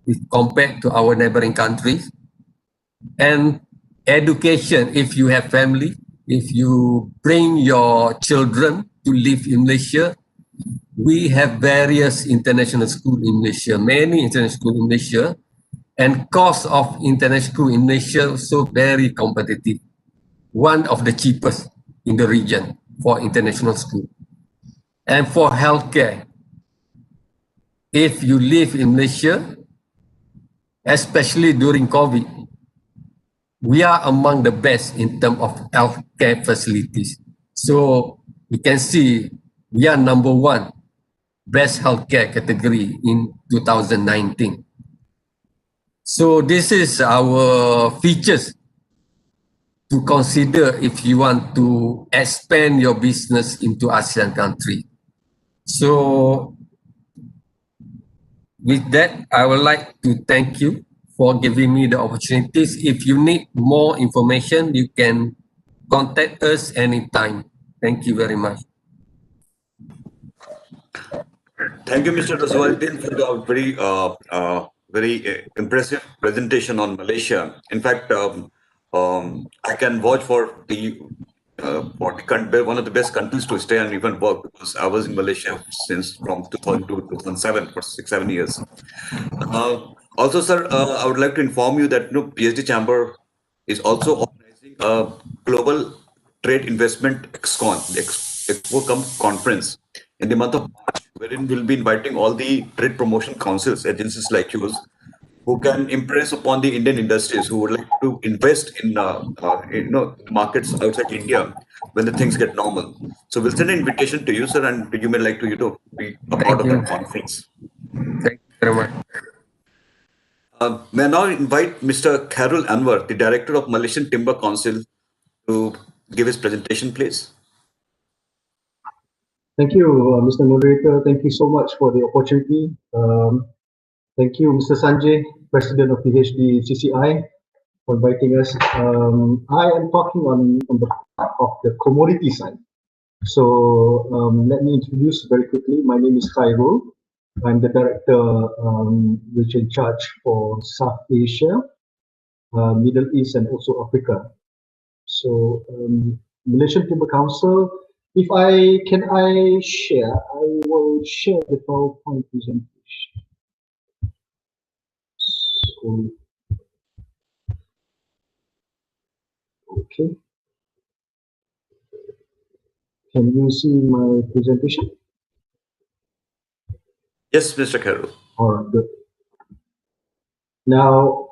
if compared to our neighboring countries. And education, if you have family, if you bring your children to live in Malaysia, we have various international schools in Malaysia, many international schools in Malaysia, and cost of international school in Malaysia also very competitive. One of the cheapest in the region for international school. And for healthcare, if you live in Malaysia, especially during COVID, we are among the best in terms of healthcare facilities. So you can see we are number one best healthcare category in 2019. So this is our features to consider if you want to expand your business into ASEAN country. So with that, I would like to thank you for giving me the opportunities. If you need more information, you can contact us anytime. Thank you very much. Thank you, Mr. Raswaluddin, for the very impressive presentation on Malaysia. In fact, I can vouch for one of the best countries to stay and even work, because I was in Malaysia since from 2002 to 2007 for 6-7 years. Also, sir, I would like to inform you that PSD Chamber is also organizing a global trade investment ExCon, the Expo conference in the month of March, wherein we'll be inviting all the trade promotion councils, agencies like yours, who can impress upon the Indian industries who would like to invest in markets outside India when the things get normal. So we'll send an invitation to you, sir, and you may like to be a part of that conference. Thank you very much. May I now invite Mr. Khairul Anwar, the Director of Malaysian Timber Council, to give his presentation, please. Thank you, Mr. Moderator. Thank you so much for the opportunity. Thank you, Mr. Sanji, President of PhD CCI, for inviting us. I am talking on the part of the commodity side. So let me introduce very quickly. My name is Khairul. I'm the Director which in charge for South Asia, Middle East, and also Africa. So Malaysian Timber Council, if I share, I will share the PowerPoint presentation. So, okay. Can you see my presentation? Yes, Mr. Khairul. All right, good. Now,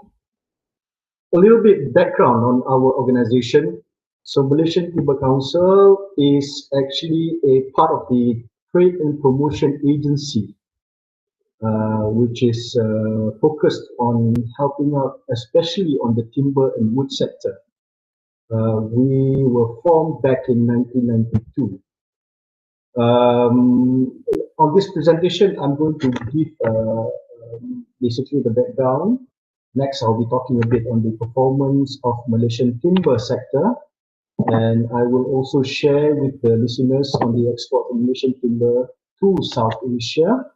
a little bit background on our organization. So Malaysian Timber Council is actually a part of the Trade and Promotion Agency, which is focused on helping out, especially on the timber and wood sector. We were formed back in 1992. On this presentation, I'm going to give basically the background. Next, I'll be talking a bit on the performance of Malaysian timber sector, and I will also share with the listeners on the export of Malaysian timber to South Asia.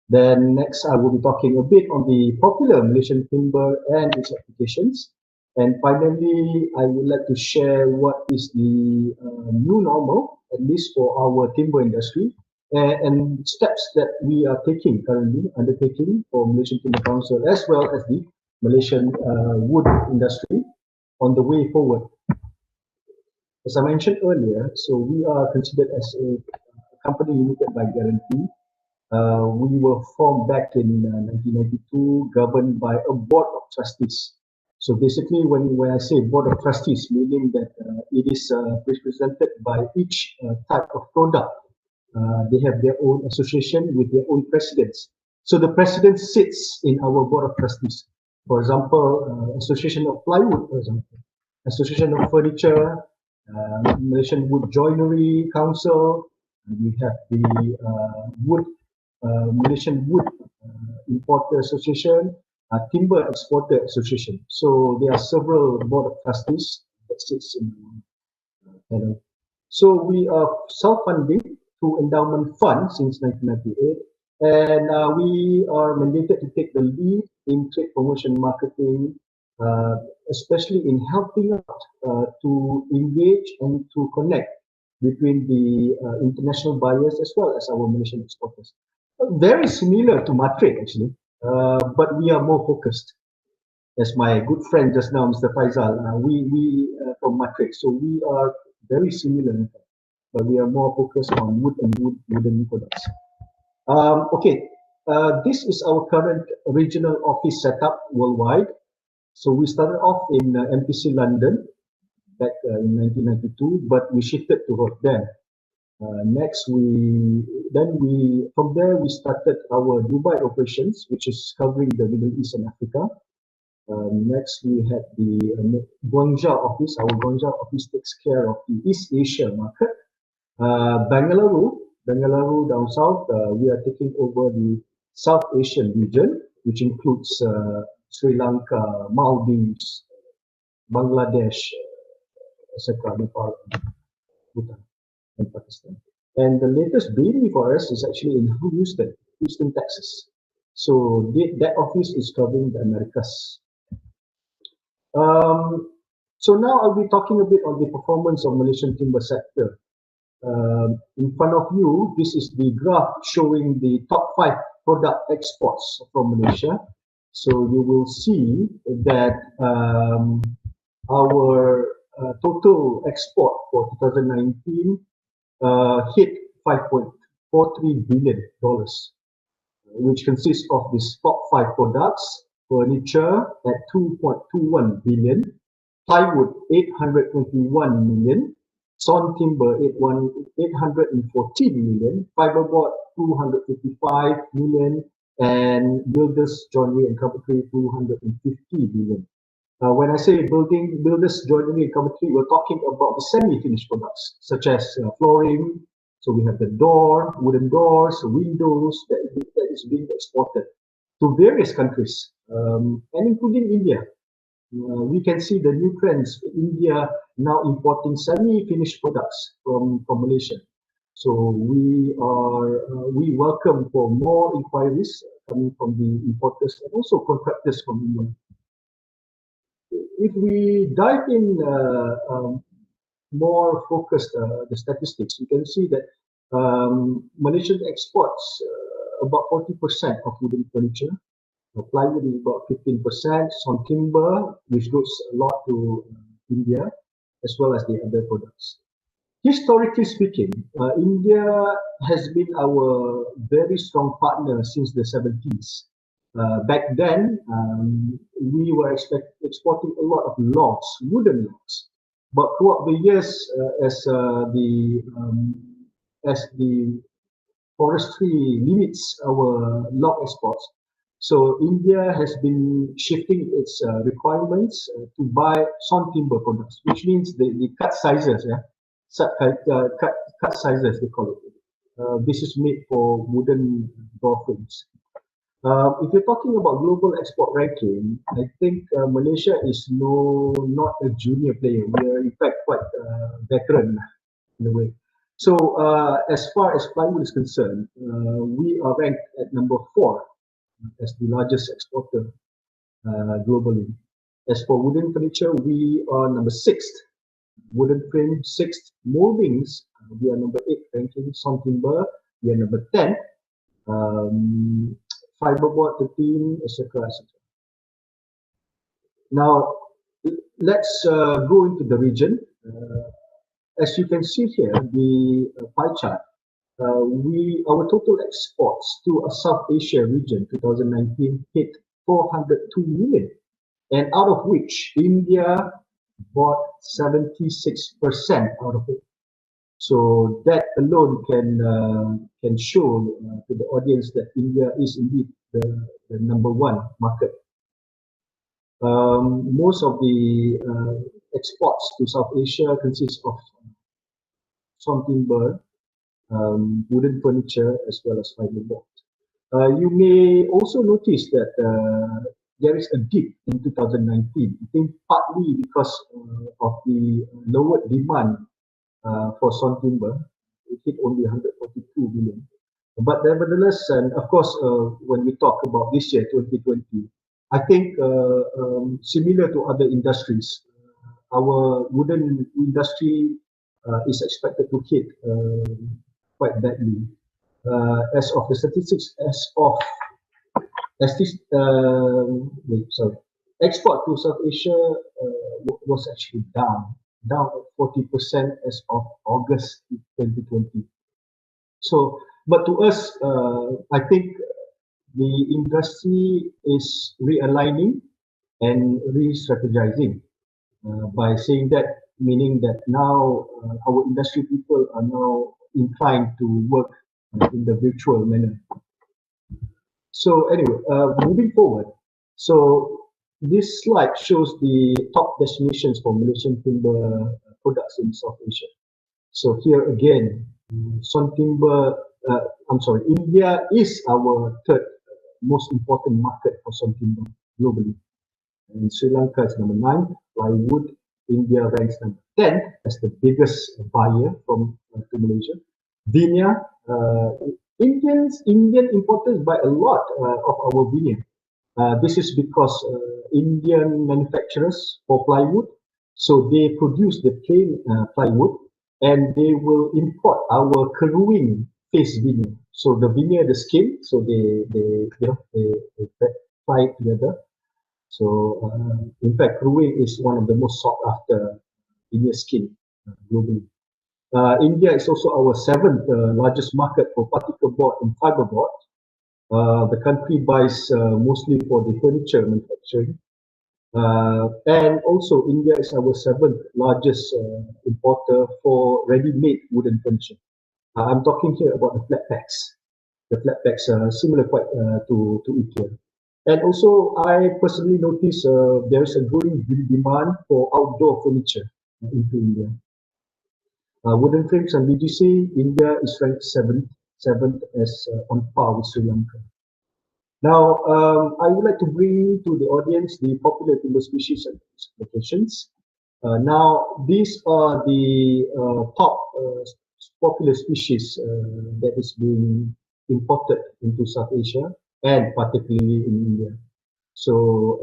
Then next, I will be talking a bit on the popular Malaysian timber and its applications. And finally, I would like to share what is the new normal, at least for our timber industry, and steps that we are currently undertaking for Malaysian Timber Council, as well as the Malaysian wood industry on the way forward. As I mentioned earlier, so we are considered as a company limited by guarantee. We were formed back in 1992, governed by a board of trustees. So basically, when I say board of trustees, meaning that it is represented by each type of product. They have their own association with their own presidents. So the president sits in our board of trustees. For example, Association of Plywood, for example, Association of Furniture, Malaysian Wood Joinery Council. We have the Malaysian Wood Importer Association, Timber Exporter Association. So there are several board of trustees that sits in the panel. So we are self-funding. through endowment fund since 1998. And we are mandated to take the lead in trade promotion marketing, especially in helping out to engage and to connect between the international buyers as well as our Malaysian exporters. Very similar to Matrix actually, but we are more focused. As my good friend just now, Mr. Faisal, we from Matrix, so we are very similar, but we are more focused on wooden products. Okay, this is our current regional office setup worldwide. So we started off in MPC London back in 1992, but we shifted to Rotterdam. Next, from there we started our Dubai operations, which is covering the Middle East and Africa. Next, we had the Guangzhou office. Our Guangzhou office takes care of the East Asia market. Bangalore down south, we are taking over the South Asian region, which includes Sri Lanka, Maldives, Bangladesh, etc., Nepal, Bhutan, and Pakistan. And the latest baby for us is actually in Houston, Texas. So that office is covering the Americas. So now I'll be talking a bit on the performance of Malaysian timber sector. In front of you, this is the graph showing the top 5 product exports from Malaysia. So you will see that our total export for 2019 hit $5.43 billion, which consists of these top 5 products: furniture at 2.21 billion, plywood 821 million, sawn timber 814 million, fiberboard 255 million, and builders joinery and carpentry 250 million. When I say builders joinery and carpentry, we're talking about the semi-finished products such as flooring. So we have the wooden doors, windows that is being exported to various countries, and including India. We can see the new trends. India now importing semi-finished products from Malaysia. So we welcome for more inquiries coming from the importers and also contractors from India. If we dive in more focused the statistics, you can see that Malaysian exports about 40% of wooden furniture. Plywood is about 15%, sawn timber, which goes a lot to India, as well as the other products. Historically speaking, India has been our very strong partner since the 70s. Back then, we were exporting a lot of logs, wooden logs. But throughout the years, as the forestry limits our log exports, so India has been shifting its requirements to buy sawn timber products, which means the cut sizes, cut sizes they call it. This is made for wooden door frames. If you're talking about global export ranking, I think Malaysia is not a junior player. We are in fact quite veteran in a way. So as far as plywood is concerned, we are ranked at number 4 as the largest exporter globally. As for wooden furniture, we are number 6th. Wooden frame 6th. Moldings, we are number 8 ranking. Sawn timber, we are number 10. Fiberboard 13, etc., etc. Now, let's go into the region. As you can see here, the pie chart, our total exports to a South Asia region 2019 hit 402 million, and out of which India bought 76% out of it. So that alone can show to the audience that India is indeed the number 1 market. Most of the exports to South Asia consist of sawn timber, wooden furniture, as well as fiberboard. You may also notice that there is a dip in 2019. I think partly because of the lower demand for sawn timber. it hit only 142 billion. But nevertheless, and of course, when we talk about this year, 2020, I think similar to other industries, our wooden industry is expected to hit quite badly. As of the statistics, export to South Asia was actually down at 40% as of August 2020. So, but to us, I think the industry is realigning and re-strategizing by saying that, meaning that now our industry people are now inclined to work in the virtual manner. So anyway, moving forward, so this slide shows the top destinations for Malaysian timber products in South Asia. So here again, India is our third most important market for sawn timber globally. And Sri Lanka is number 9, plywood. India ranks number 10 as the biggest buyer to Malaysia. Veneer, Indian importers buy a lot of our veneer. This is because Indian manufacturers for plywood, so they produce the plain plywood, and they will import our Keruing face veneer. So the veneer, the skin, so they tie it together. So in fact, Keruing is one of the most sought after veneer skin globally. India is also our 7th largest market for particle board and fiber board. The country buys mostly for the furniture manufacturing. And also India is our 7th largest importer for ready-made wooden furniture. I'm talking here about the flat packs. The flat packs are similar quite to IKEA. And also I personally notice there is a growing demand for outdoor furniture into India. Wooden frames and BGC, India is ranked 7th as on par with Sri Lanka. Now, I would like to bring to the audience the popular timber species and locations. Now, these are the top popular species that is being imported into South Asia and particularly in India. So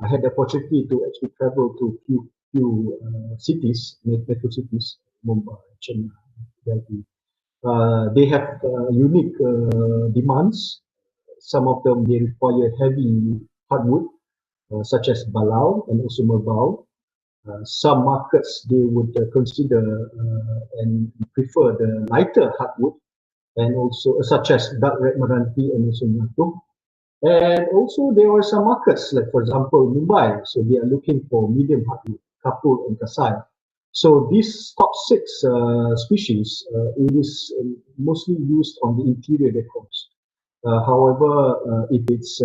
I had the opportunity to actually travel to few cities, metro cities, Mumbai, Chennai, Delhi. They have unique demands. Some of them they require heavy hardwood, such as balau and also merbau. Some markets they would consider and prefer the lighter hardwood, and also such as dark red meranti and also nyatu. And also there are some markets, like for example Mumbai, so they are looking for medium hardwood, kapur and kasai. So these top 6 species, it is mostly used on the interior decors. However, if it's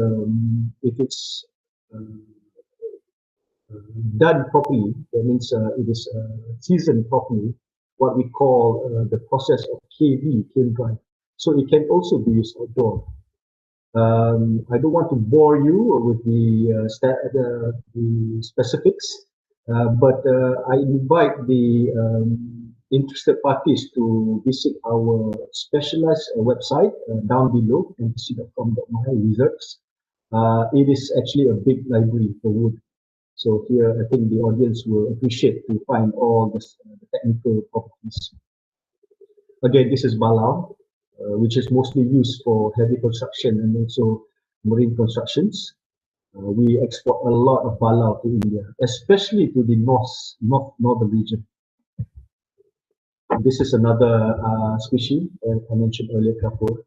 done properly, that means it is seasoned properly, what we call the process of KD, kiln dry. So it can also be used outdoor. I don't want to bore you with the specifics, but I invite the interested parties to visit our specialized website down below, mpc.com.my reserves. It is actually a big library for wood. So here, I think the audience will appreciate to find all the technical properties. Again, this is balau, which is mostly used for heavy construction and also marine constructions. We export a lot of balau to India, especially to the northern region. This is another species I mentioned earlier, kapur.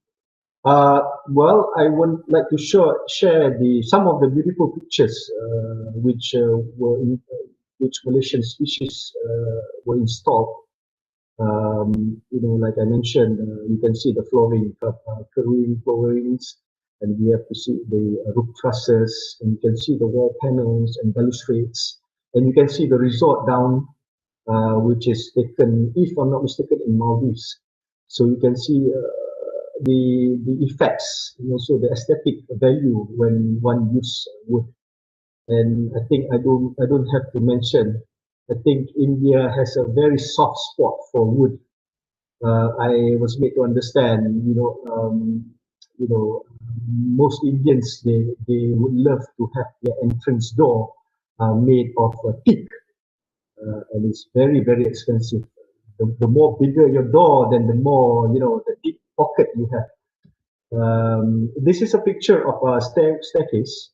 Well, I would like to share some of the beautiful pictures which Malaysian species were installed. Like I mentioned, you can see the flooring, Keruing floorings, and we have to see the roof trusses, and you can see the wall panels and balustrades, and you can see the resort down, which is taken, if I'm not mistaken, in Maldives. So you can see the effects and also the aesthetic value when one uses wood. And I think I don't have to mention, I think India has a very soft spot for wood. I was made to understand, most Indians they would love to have their entrance door made of teak, and it's very expensive. The more bigger your door, then the more the deep pocket you have. This is a picture of a staircase.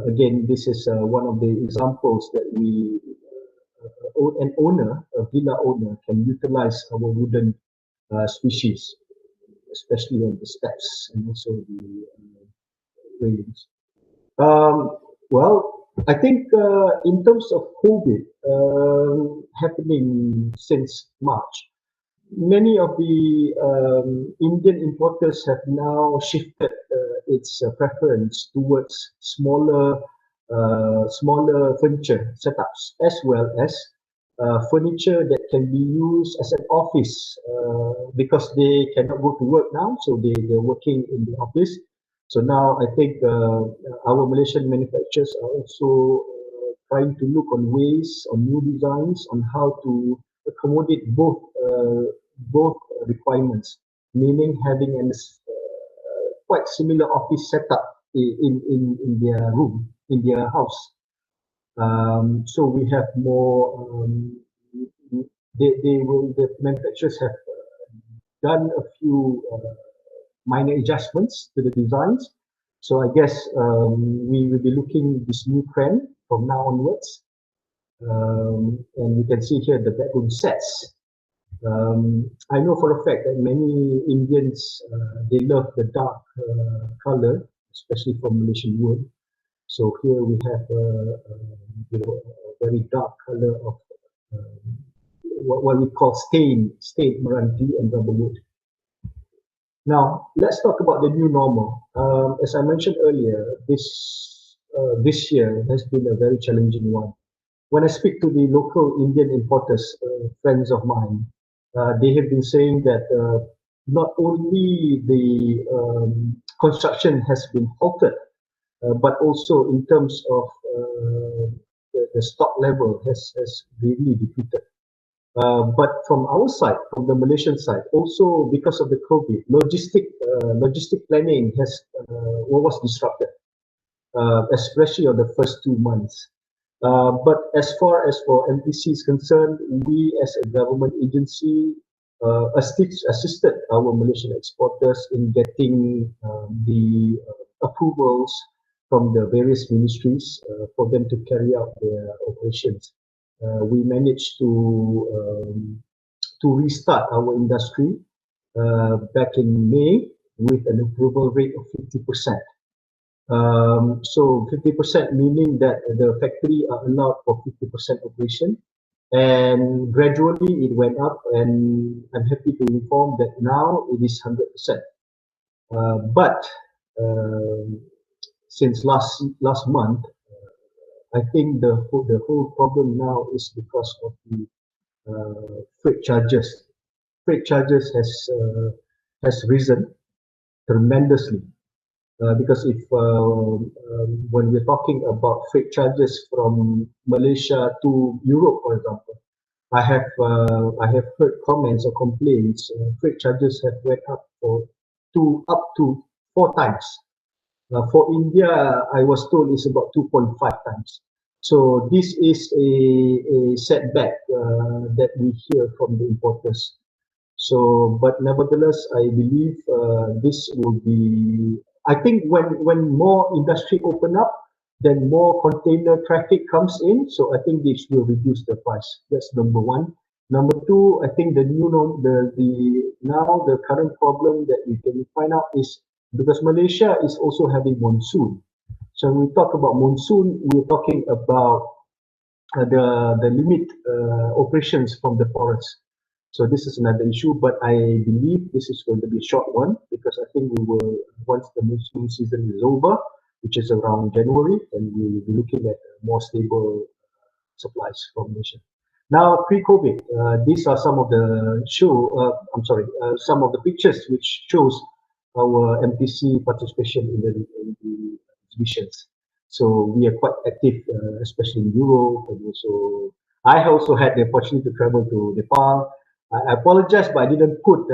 Again, this is one of the examples that an owner, a villa owner, can utilize our wooden species, especially on the steps and also the railings. Well, I think in terms of COVID happening since March, many of the Indian importers have now shifted its preference towards smaller furniture setups, as well as furniture that can be used as an office because they cannot go to work now, so they're working in the office. So now I think our Malaysian manufacturers are also trying to look on ways, on new designs, on how to accommodate both requirements, meaning having a quite similar office setup in their room, in their house. So we have more. The manufacturers have done a few minor adjustments to the designs. So I guess we will be looking this new trend from now onwards. And you can see here the bedroom sets. I know for a fact that many Indians they love the dark color, especially from Malaysian wood. So here we have a very dark color of what we call stained Meranti and rubber wood. Now let's talk about the new normal. As I mentioned earlier, this year has been a very challenging one. When I speak to the local Indian importers, friends of mine, they have been saying that not only the construction has been halted, but also in terms of the stock level has really depleted. But from our side, from the Malaysian side, also because of the COVID, logistic planning was disrupted, especially on the first 2 months. But as far as for MPC is concerned, we as a government agency assisted our Malaysian exporters in getting the approvals from the various ministries for them to carry out their operations. We managed to restart our industry back in May with an approval rate of 50%. So 50% meaning that the factory are allowed for 50% operation, and gradually it went up, and I'm happy to inform that now it is 100%. But since last month, I think the whole problem now is because of the freight charges. Freight charges has risen tremendously. Because if when we're talking about freight charges from Malaysia to Europe, for example, I have heard comments or complaints. Freight charges have went up up to 4 times. For India, I was told it's about 2.5 times. So this is a setback that we hear from the importers. So, but nevertheless, I believe this will be. I think when more industry open up, then more container traffic comes in. So I think this will reduce the price. That's number one. Number two, I think the current problem that we can find out is because Malaysia is also having monsoon. So when we talk about monsoon, we're talking about the limit operations from the forest. So this is another issue, but I believe this is going to be a short one because I think we will, once the monsoon season is over, which is around January, and we will be looking at more stable supplies from Malaysia. Now, pre-COVID, these are some of the some of the pictures which shows our MPC participation in the exhibitions. So we are quite active, especially in Europe, and also I also had the opportunity to travel to Nepal. I apologize, but I didn't put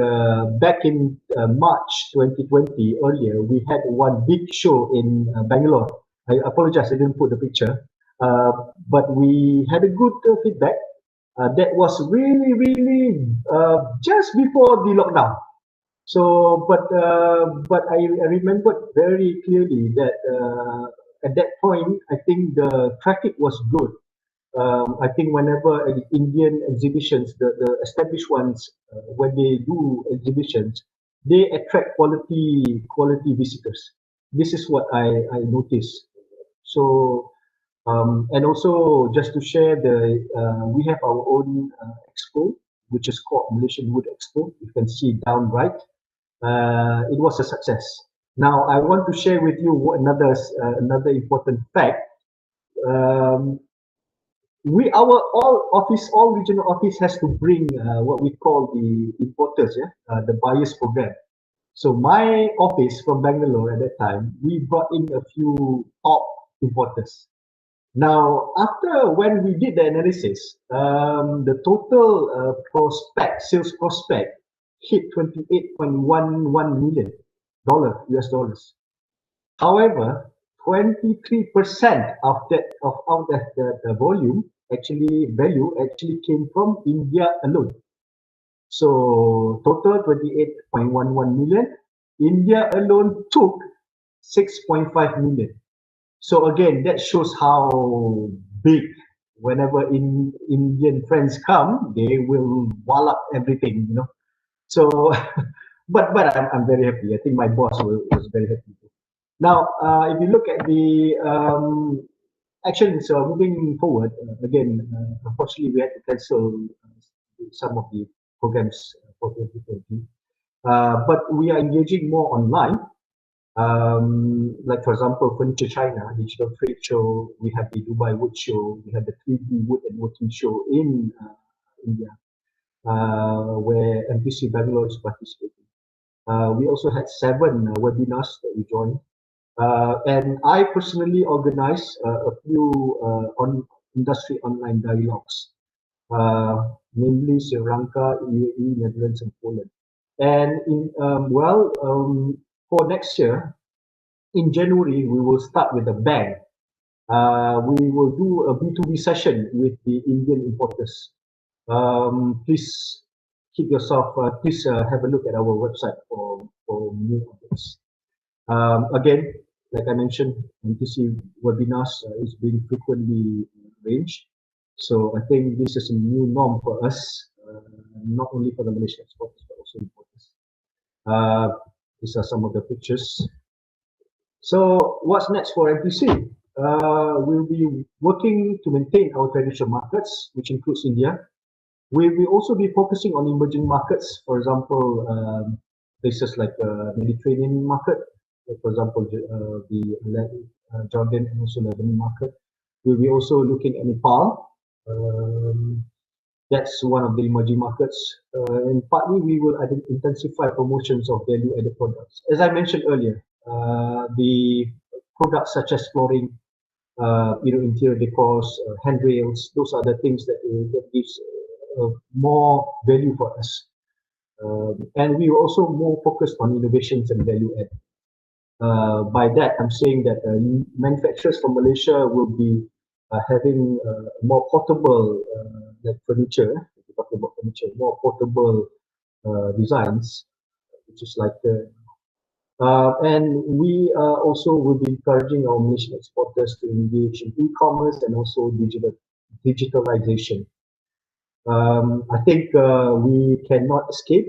back in March 2020 earlier. We had one big show in Bangalore. I apologize, I didn't put the picture, but we had a good feedback. That was really just before the lockdown. So, but I remembered very clearly that at that point, I think the traffic was good. I think whenever Indian exhibitions, the established ones, when they do exhibitions, they attract quality visitors. This is what I noticed. So, and also just to share we have our own expo, which is called Malaysian Wood Expo. You can see down right. It was a success. Now, I want to share with you another important fact. All regional office has to bring what we call the importers, the buyers program. So my office from Bangalore at that time, we brought in a few top importers. Now, after when we did the analysis, the total sales prospect hit $28.11 million US dollars. However, 23% of the volume value actually came from India alone. So total 28.11 million. India alone took 6.5 million. So again, that shows how big. Whenever Indian friends come, they will wall up everything, So, but I'm very happy. I think my boss was very happy too. Now, if you look at the actions moving forward, again, unfortunately, we had to cancel some of the programs for 2020. But we are engaging more online. Like for example, Furniture China, Digital Trade Show, we have the Dubai Wood Show, we have the 3D Wood and Working Show in India, where MPC Bangalore is participating. We also had 7 webinars that we joined. And I personally organized a few industry online dialogues, mainly Sri Lanka, UAE, Netherlands, and Poland. And for next year, in January, we will start with a bang. We will do a B2B session with the Indian importers. Please please have a look at our website for new updates. Again, like I mentioned, MTC webinars is being frequently arranged. So I think this is a new norm for us, not only for the Malaysian exporters, but also importers. These are some of the pictures. So what's next for MPC? We'll be working to maintain our traditional markets, which includes India. We will also be focusing on emerging markets, for example, places like Mediterranean market, like for example, the Jordan and also Lebanon market. We'll be also looking at Nepal. That's one of the emerging markets. And partly, we will intensify promotions of value-added products. As I mentioned earlier, the products such as flooring, interior decors, handrails, those are the things that gives more value for us. And we are also more focused on innovations and value add. By that, I'm saying that manufacturers from Malaysia will be having more portable like furniture. If we're talking about furniture, more portable designs, which is like and we also will be encouraging our Malaysian exporters to engage in e-commerce and also digitalization. I think we cannot escape.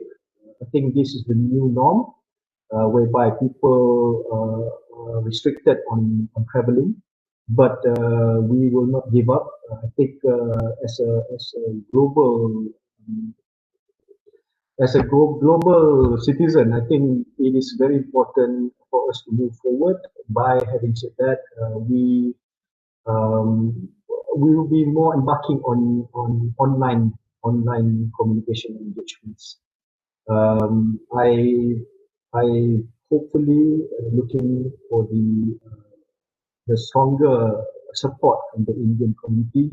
I think this is the new norm, whereby people are restricted on traveling, but we will not give up. I think as a global citizen, I think it is very important for us to move forward. By having said that, we will be more embarking on online communication engagements. I hopefully looking for the stronger support from the Indian community,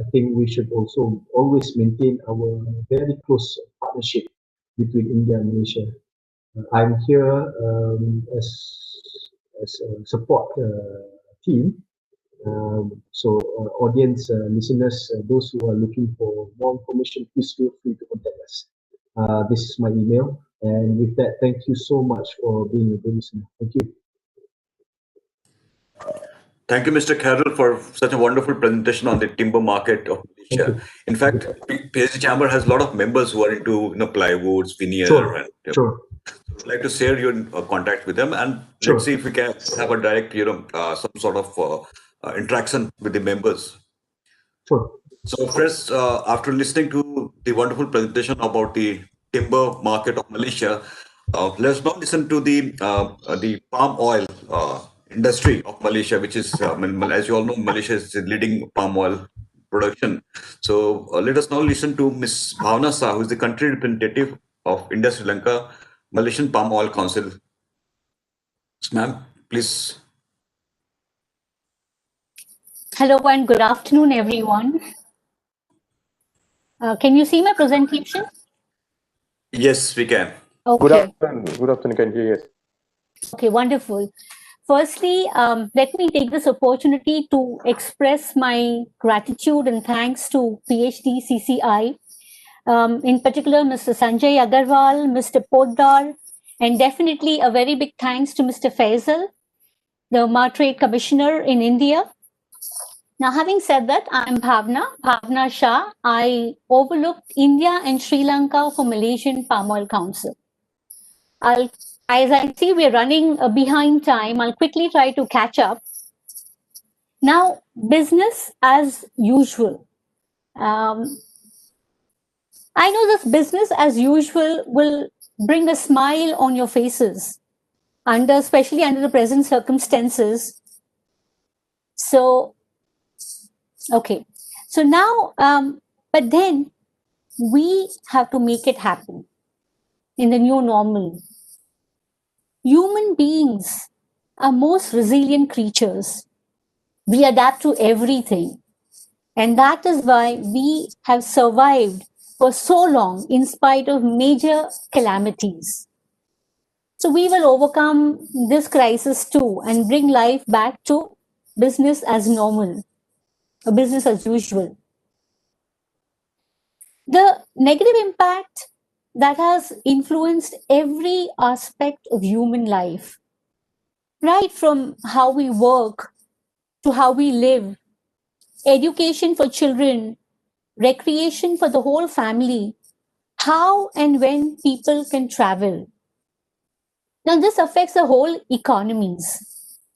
I think we should also always maintain our very close partnership between India and Malaysia. I'm here as a support team. Audience, listeners, those who are looking for more information, please feel free to contact us. This is my email. And with that, thank you so much for being a good listener. Thank you. Thank you, Mr. Carroll, for such a wonderful presentation on the timber market of Malaysia. In fact, PhD Chamber has a lot of members who are into plywoods, veneer, Sure, and sure. I'd like to share your contact with them, and Sure. let's see if we can have a direct, some sort of interaction with the members. Sure. So, friends, after listening to the wonderful presentation about the timber market of Malaysia, let's now listen to the palm oil industry of Malaysia, which is, as you all know, Malaysia is the leading palm oil production. So, let us now listen to Ms. Bhavna Shah, who is the country representative of India Sri Lanka Malaysian Palm Oil Council. Ma'am, please. Hello and good afternoon, everyone. Can you see my presentation? Yes, we can. Okay. Good afternoon. Good afternoon, can you hear? Yes. Okay, wonderful. Firstly, let me take this opportunity to express my gratitude and thanks to PhD CCI, in particular Mr. Sanjay Agarwal, Mr. Poddar, and definitely a very big thanks to Mr. Faisal, the Trade Commissioner in India. Now, having said that, I'm Bhavna Shah. I overlooked India and Sri Lanka for Malaysian Palm Oil Council. As I see we're running behind time, I'll quickly try to catch up. Now, business as usual. I know this business as usual will bring a smile on your faces, especially under the present circumstances. So, okay. So now, but then we have to make it happen in the new normal. Human beings are most resilient creatures. We adapt to everything. And that is why we have survived for so long in spite of major calamities. So we will overcome this crisis too and bring life back to business as normal, or business as usual. The negative impact that has influenced every aspect of human life, right from how we work to how we live, education for children, recreation for the whole family, how and when people can travel. Now, this affects the whole economies.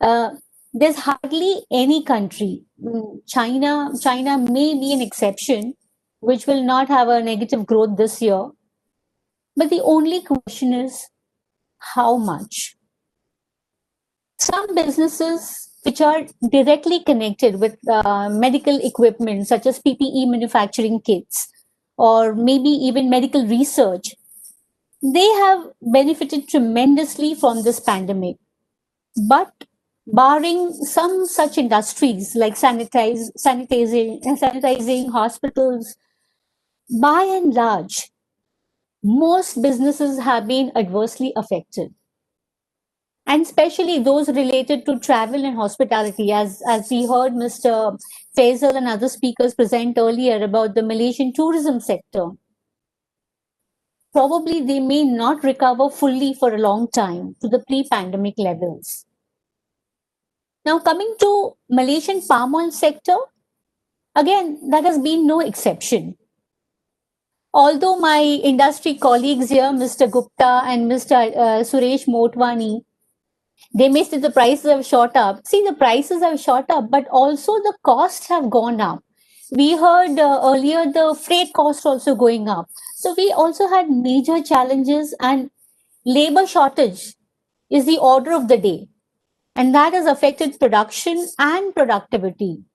There's hardly any country, China may be an exception, which will not have a negative growth this year. But the only question is, how much? Some businesses which are directly connected with medical equipment, such as PPE manufacturing kits, or maybe even medical research, they have benefited tremendously from this pandemic. But barring some such industries like sanitizing hospitals, by and large, most businesses have been adversely affected. And especially those related to travel and hospitality, as we heard Mr. Faisal and other speakers present earlier about the Malaysian tourism sector. Probably they may not recover fully for a long time to the pre-pandemic levels. Now, coming to Malaysian palm oil sector, again, that has been no exception. Although my industry colleagues here, Mr. Gupta and Mr. Suresh Motwani, they may say the prices have shot up. See, the prices have shot up, but also the costs have gone up. We heard earlier the freight cost also going up. So we also had major challenges, and labor shortage is the order of the day. And that has affected production and productivity.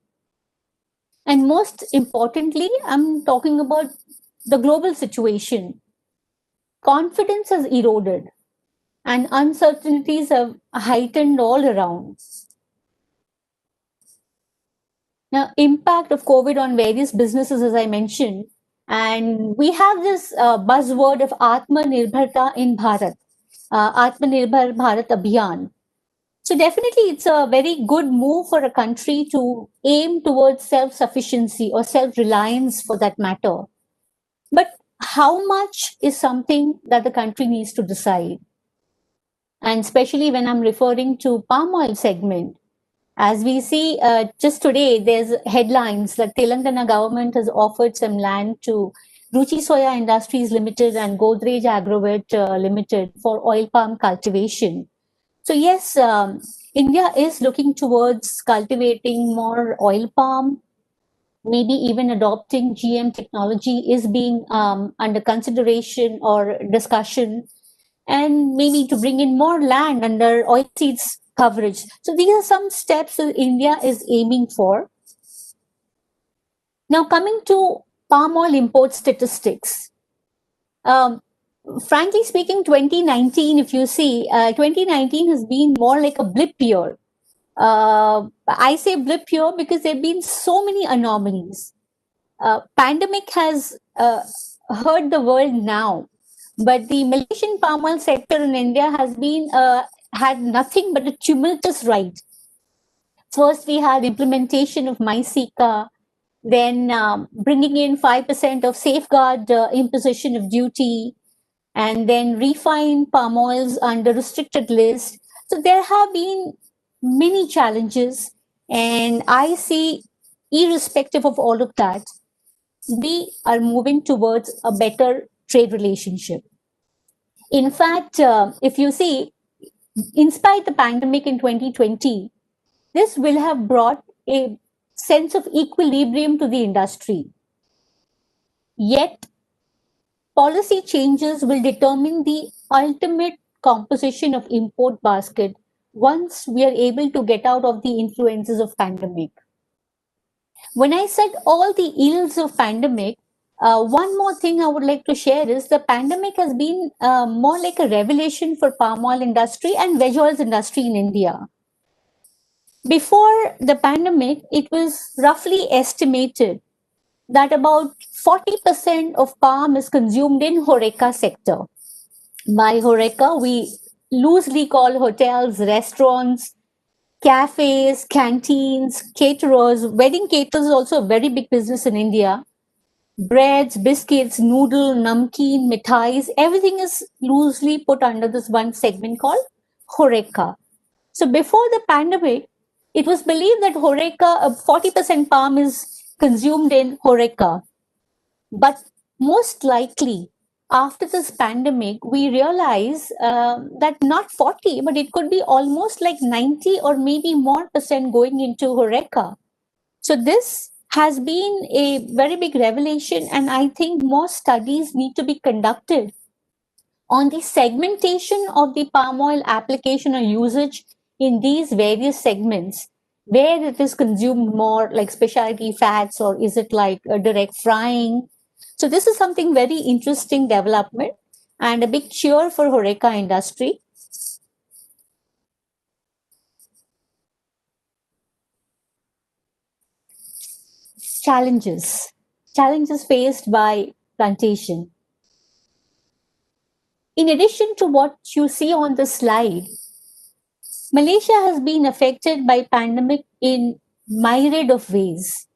And most importantly, I'm talking about the global situation. Confidence has eroded and uncertainties have heightened all around. Now, impact of COVID on various businesses, as I mentioned, and we have this buzzword of Atmanirbharta in Bharat, Atmanirbhar Bharat Abhiyan. So definitely it's a very good move for a country to aim towards self-sufficiency or self-reliance for that matter. But how much is something that the country needs to decide? And especially when I'm referring to palm oil segment, as we see just today, there's headlines that Telangana government has offered some land to Ruchi Soya Industries Limited and Godrej Agrovet Limited for oil palm cultivation. So yes, India is looking towards cultivating more oil palm. Maybe even adopting GM technology is being under consideration or discussion, and maybe to bring in more land under oilseeds coverage. So these are some steps that India is aiming for. Now coming to palm oil import statistics. Frankly speaking, 2019, if you see, 2019 has been more like a blip year. I say blip year because there have been so many anomalies. Pandemic has hurt the world now, but the Malaysian palm oil sector in India has been had nothing but a tumultuous ride. First, we had implementation of MySika, then bringing in 5% of safeguard imposition of duty, and then refined palm oils under restricted list. So there have been many challenges, and I see, irrespective of all of that, we are moving towards a better trade relationship. In fact, if you see, in spite the pandemic in 2020, this will have brought a sense of equilibrium to the industry. Yet, policy changes will determine the ultimate composition of import basket once we are able to get out of the influences of pandemic. When I said all the ills of pandemic, one more thing I would like to share is the pandemic has been more like a revelation for palm oil industry and veg oils industry in India. Before the pandemic, it was roughly estimated that about 40% of palm is consumed in HoReCa sector. By HoReCa, we loosely call hotels, restaurants, cafes, canteens, caterers. Wedding caterers is also a very big business in India. Breads, biscuits, noodle, namkeen, mithais, everything is loosely put under this one segment called HoReCa. So before the pandemic, it was believed that HoReCa, 40% palm is consumed in HoReCa. But most likely, after this pandemic, we realize that not 40, but it could be almost like 90 or maybe more percent going into HoReCa. So this has been a very big revelation, and I think more studies need to be conducted on the segmentation of the palm oil application or usage in these various segments, where it is consumed more like specialty fats, or is it like a direct frying. So this is something very interesting development, and a big cheer for HoReCa industry. Challenges faced by plantation. In addition to what you see on the slide, Malaysia has been affected by pandemic in myriad of ways.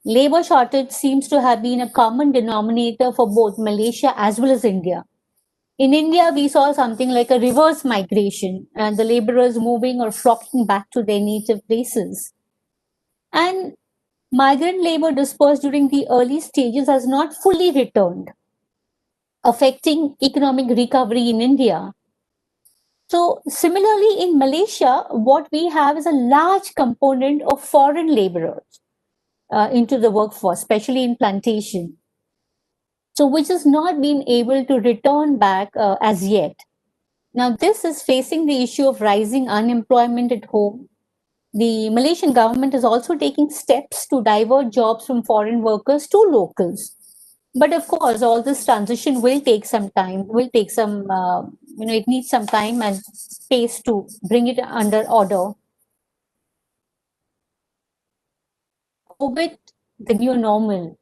Labor shortage seems to have been a common denominator for both Malaysia as well as India. In India, we saw something like a reverse migration, and the laborers moving or flocking back to their native places. And migrant labor dispersed during the early stages has not fully returned, affecting economic recovery in India. So similarly, in Malaysia, what we have is a large component of foreign laborers into the workforce, especially in plantation. So which has not been able to return back as yet. Now, this is facing the issue of rising unemployment at home. The Malaysian government is also taking steps to divert jobs from foreign workers to locals. But of course, all this transition will take some time, will take some, it needs some time and space to bring it under order. COVID the new normal.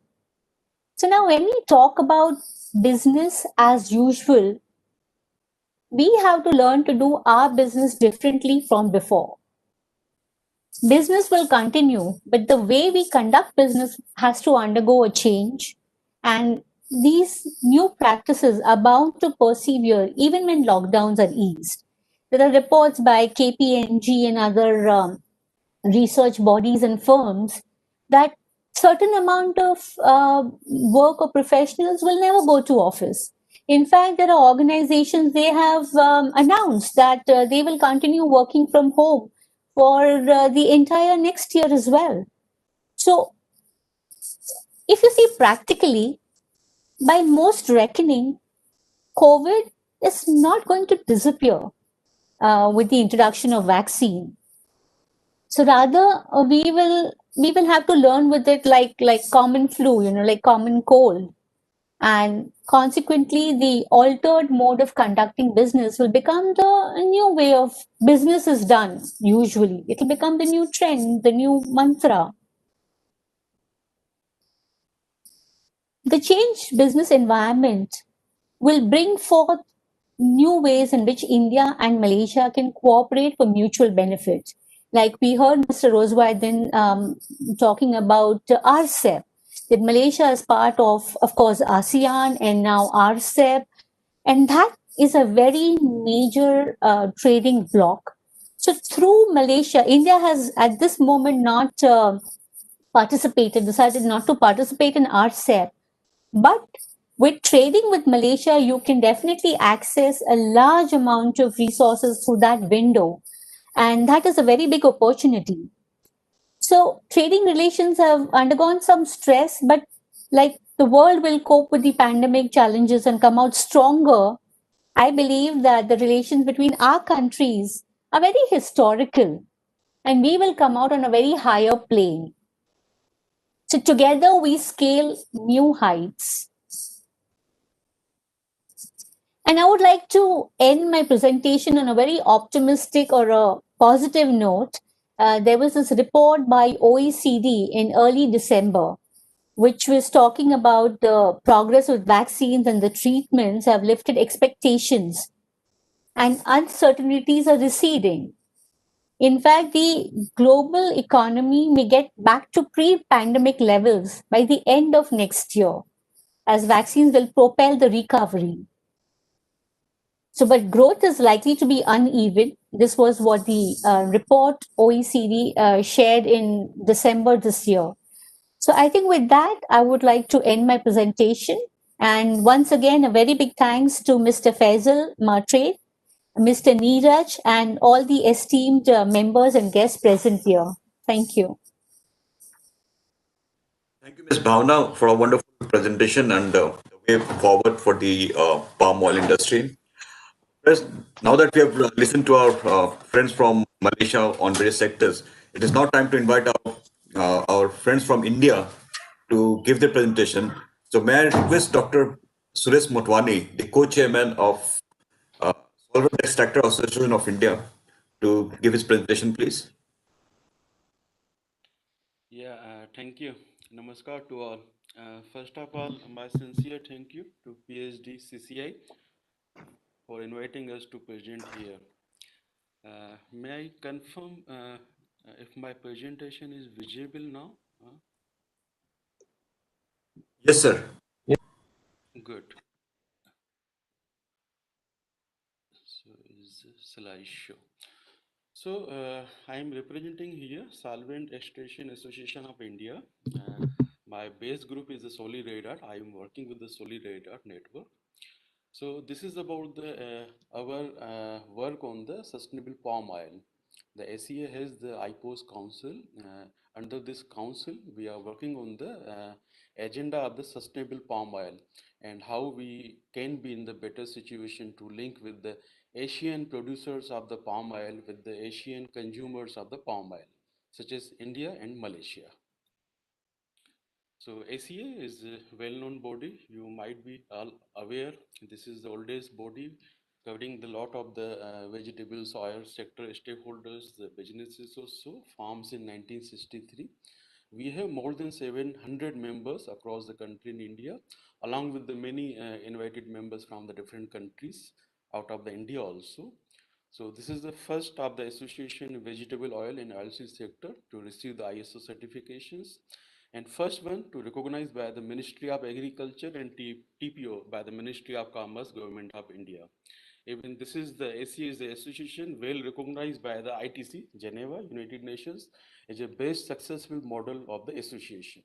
So now when we talk about business as usual, we have to learn to do our business differently from before. Business will continue, but the way we conduct business has to undergo a change. And these new practices are bound to persevere even when lockdowns are eased. There are reports by KPMG and other research bodies and firms that certain amount of work or professionals will never go to office. In fact, there are organizations, they have announced that they will continue working from home for the entire next year as well. So if you see practically, by most reckoning, COVID is not going to disappear with the introduction of vaccine. So rather, we will have to learn with it like common flu, like common cold, and consequently, the altered mode of conducting business will become the new way of business is done. Usually, it will become the new trend, the new mantra. The changed business environment will bring forth new ways in which India and Malaysia can cooperate for mutual benefit. Like we heard Mr. Roswiden talking about RCEP, that Malaysia is part of course, ASEAN and now RCEP, and that is a very major trading bloc. So through Malaysia, India has at this moment not decided not to participate in RCEP, but with trading with Malaysia, you can definitely access a large amount of resources through that window. And that is a very big opportunity. So trading relations have undergone some stress, but like the world will cope with the pandemic challenges and come out stronger. I believe that the relations between our countries are very historical and we will come out on a very higher plane. So together we scale new heights. And I would like to end my presentation on a very optimistic or a positive note. There was this report by OECD in early December, which was talking about the progress with vaccines and the treatments have lifted expectations and uncertainties are receding. In fact, the global economy may get back to pre-pandemic levels by the end of next year, as vaccines will propel the recovery. So, but growth is likely to be uneven. This was what the report OECD shared in December this year. So I think with that, I would like to end my presentation. And once again, a very big thanks to Mr. Faisal Matre, Mr. Neeraj, and all the esteemed members and guests present here. Thank you. Thank you, Ms. Bhavna, for a wonderful presentation and the way forward for the palm oil industry. Yes, now that we have listened to our friends from Malaysia on various sectors, it is now time to invite our friends from India to give their presentation. So may I request Dr. Suresh Motwani, the co-chairman of Solvent Extractor Association of India, to give his presentation, please. Yeah, thank you. Namaskar to all. First of all, my sincere thank you to PhD CCI for inviting us to present here. May I confirm if my presentation is visible now? Yes, sir. Good. So is slideshow. So I am representing here Solvent Extraction Association of India. My base group is the Solid Radar. I am working with the Solid Radar network. So this is about the our work on the sustainable palm oil. The ACA has the IPOS Council. Under this council, we are working on the agenda of the sustainable palm oil and how we can be in the better situation to link with the Asian producers of the palm oil with the Asian consumers of the palm oil, such as India and Malaysia. So ACA is a well-known body. You might be all aware. This is the oldest body covering the lot of the vegetables, oil sector stakeholders, the businesses also, forms in 1963. We have more than 700 members across the country in India, along with the many invited members from the different countries out of the India also. So this is the first of the association vegetable oil and oilseed sector to receive the ISO certifications, and first one to recognize by the Ministry of Agriculture and TPO by the Ministry of Commerce, Government of India. Even this is the ACA is the association well recognized by the ITC, Geneva, United Nations, as a best successful model of the association.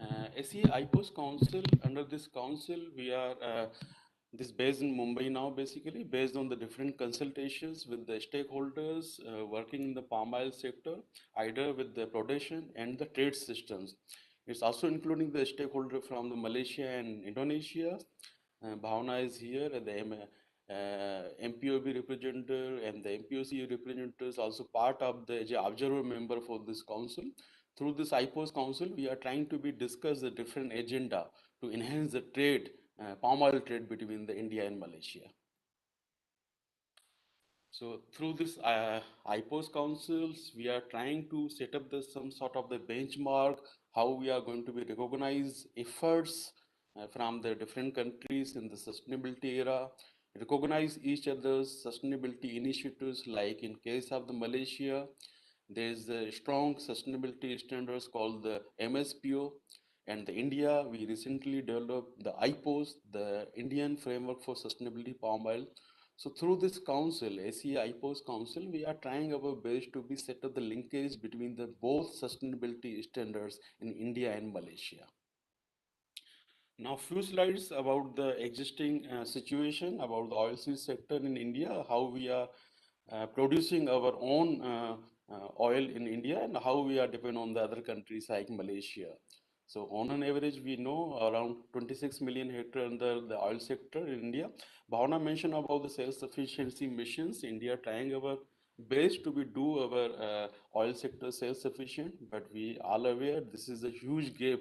ACA IPOS Council, under this council, we are this based in Mumbai now, basically, based on the different consultations with the stakeholders working in the palm oil sector, either with the production and the trade systems. It's also including the stakeholder from the Malaysia and Indonesia. Bhavna is here, and the MPOB representative and the MPOC representatives also part of the observer member for this council. Through this IPOS council, we are trying to discuss the different agenda to enhance the trade, palm oil trade between the India and Malaysia. So through this IPOS councils, we are trying to set up some sort of the benchmark, how we are going to recognize efforts from the different countries in the sustainability era, recognize each other's sustainability initiatives, like in case of the Malaysia, there's a strong sustainability standards called the MSPO, and the India, we recently developed the IPOS, the Indian Framework for Sustainability Palm Oil. So through this council, ACA IPOS council, we are trying our best to set up the linkage between the both sustainability standards in India and Malaysia. Now, few slides about the existing situation about the oilseed sector in India, how we are producing our own oil in India and how we are dependent on the other countries like Malaysia. So on an average, we know around 26 million hectares under the oil sector in India. Bhavna mentioned about the self-sufficiency missions. India trying our best to do our oil sector self-sufficient, but we all aware this is a huge gap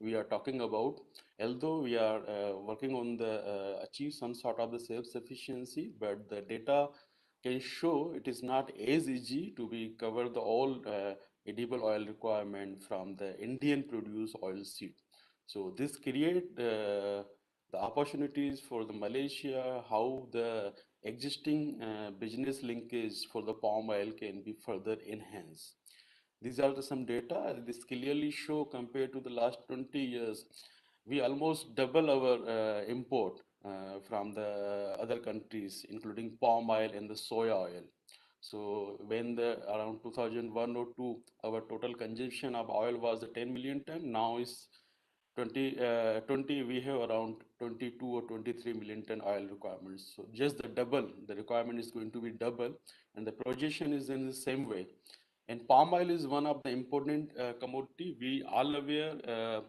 we are talking about. Although we are working on the achieve some sort of the self-sufficiency, but the data can show it is not as easy to cover the all edible oil requirement from the Indian produced oil seed. So this create the opportunities for the Malaysia, how the existing business linkage for the palm oil can be further enhanced. These are some data. This clearly show compared to the last 20 years, we almost double our import from the other countries, including palm oil and the soya oil. So when around 2001 or 2, our total consumption of oil was 10 million ton. Now is 20, we have around 22 or 23 million ton oil requirements. So just the double, the requirement is going to be double, and the projection is in the same way. And palm oil is one of the important commodity. We all aware.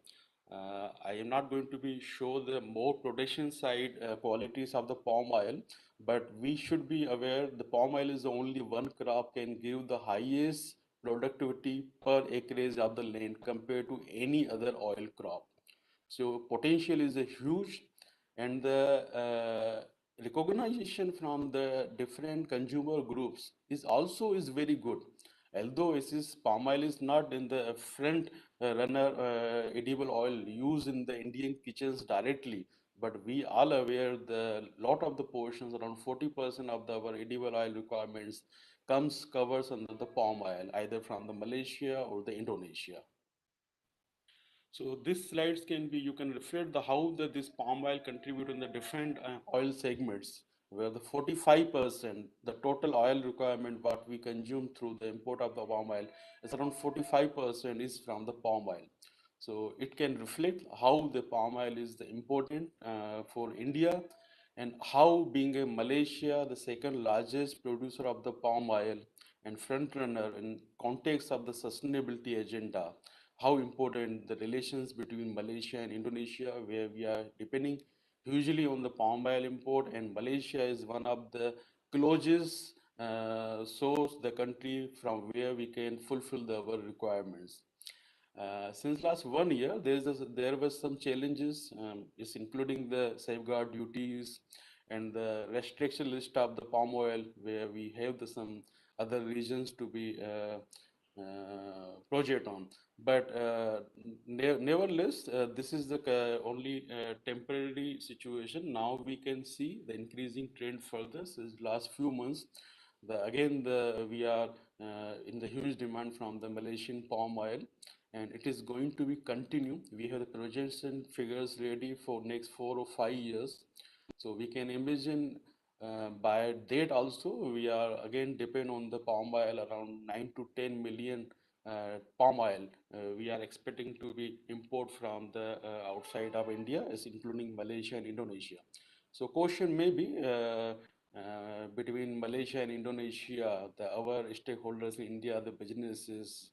I am not going to show the more production side qualities of the palm oil, but we should be aware the palm oil is only one crop can give the highest productivity per acreage of the land compared to any other oil crop. So potential is a huge, and the recognition from the different consumer groups is also very good. Although palm oil is not in the front runner edible oil used in the Indian kitchens directly, but we all aware the lot of the portions, around 40% of our edible oil requirements covers under the palm oil, either from the Malaysia or the Indonesia. So these slides you can reflect how this palm oil contribute in the different oil segments, where the 45%, the total oil requirement what we consume through the import of the palm oil is around 45% is from the palm oil. So it can reflect how the palm oil is important for India, and how being a Malaysia, the second largest producer of the palm oil and front runner in context of the sustainability agenda, how important the relations between Malaysia and Indonesia, where we are depending hugely on the palm oil import, and Malaysia is one of the closest source, the country from where we can fulfill our requirements. Since last 1 year, there was some challenges, is including the safeguard duties and the restriction list of the palm oil, where we have some other regions to be project on. But nevertheless, this is the only temporary situation. Now we can see the increasing trend further since last few months. We are in the huge demand from the Malaysian palm oil, and it is going to be continue. We have the projection figures ready for next 4 or 5 years. So we can imagine by that also we are again depend on the palm oil around 9 to 10 million palm oil we are expecting to be import from the outside of India, is including Malaysia and Indonesia. So question may be between Malaysia and Indonesia, our stakeholders in India, the businesses,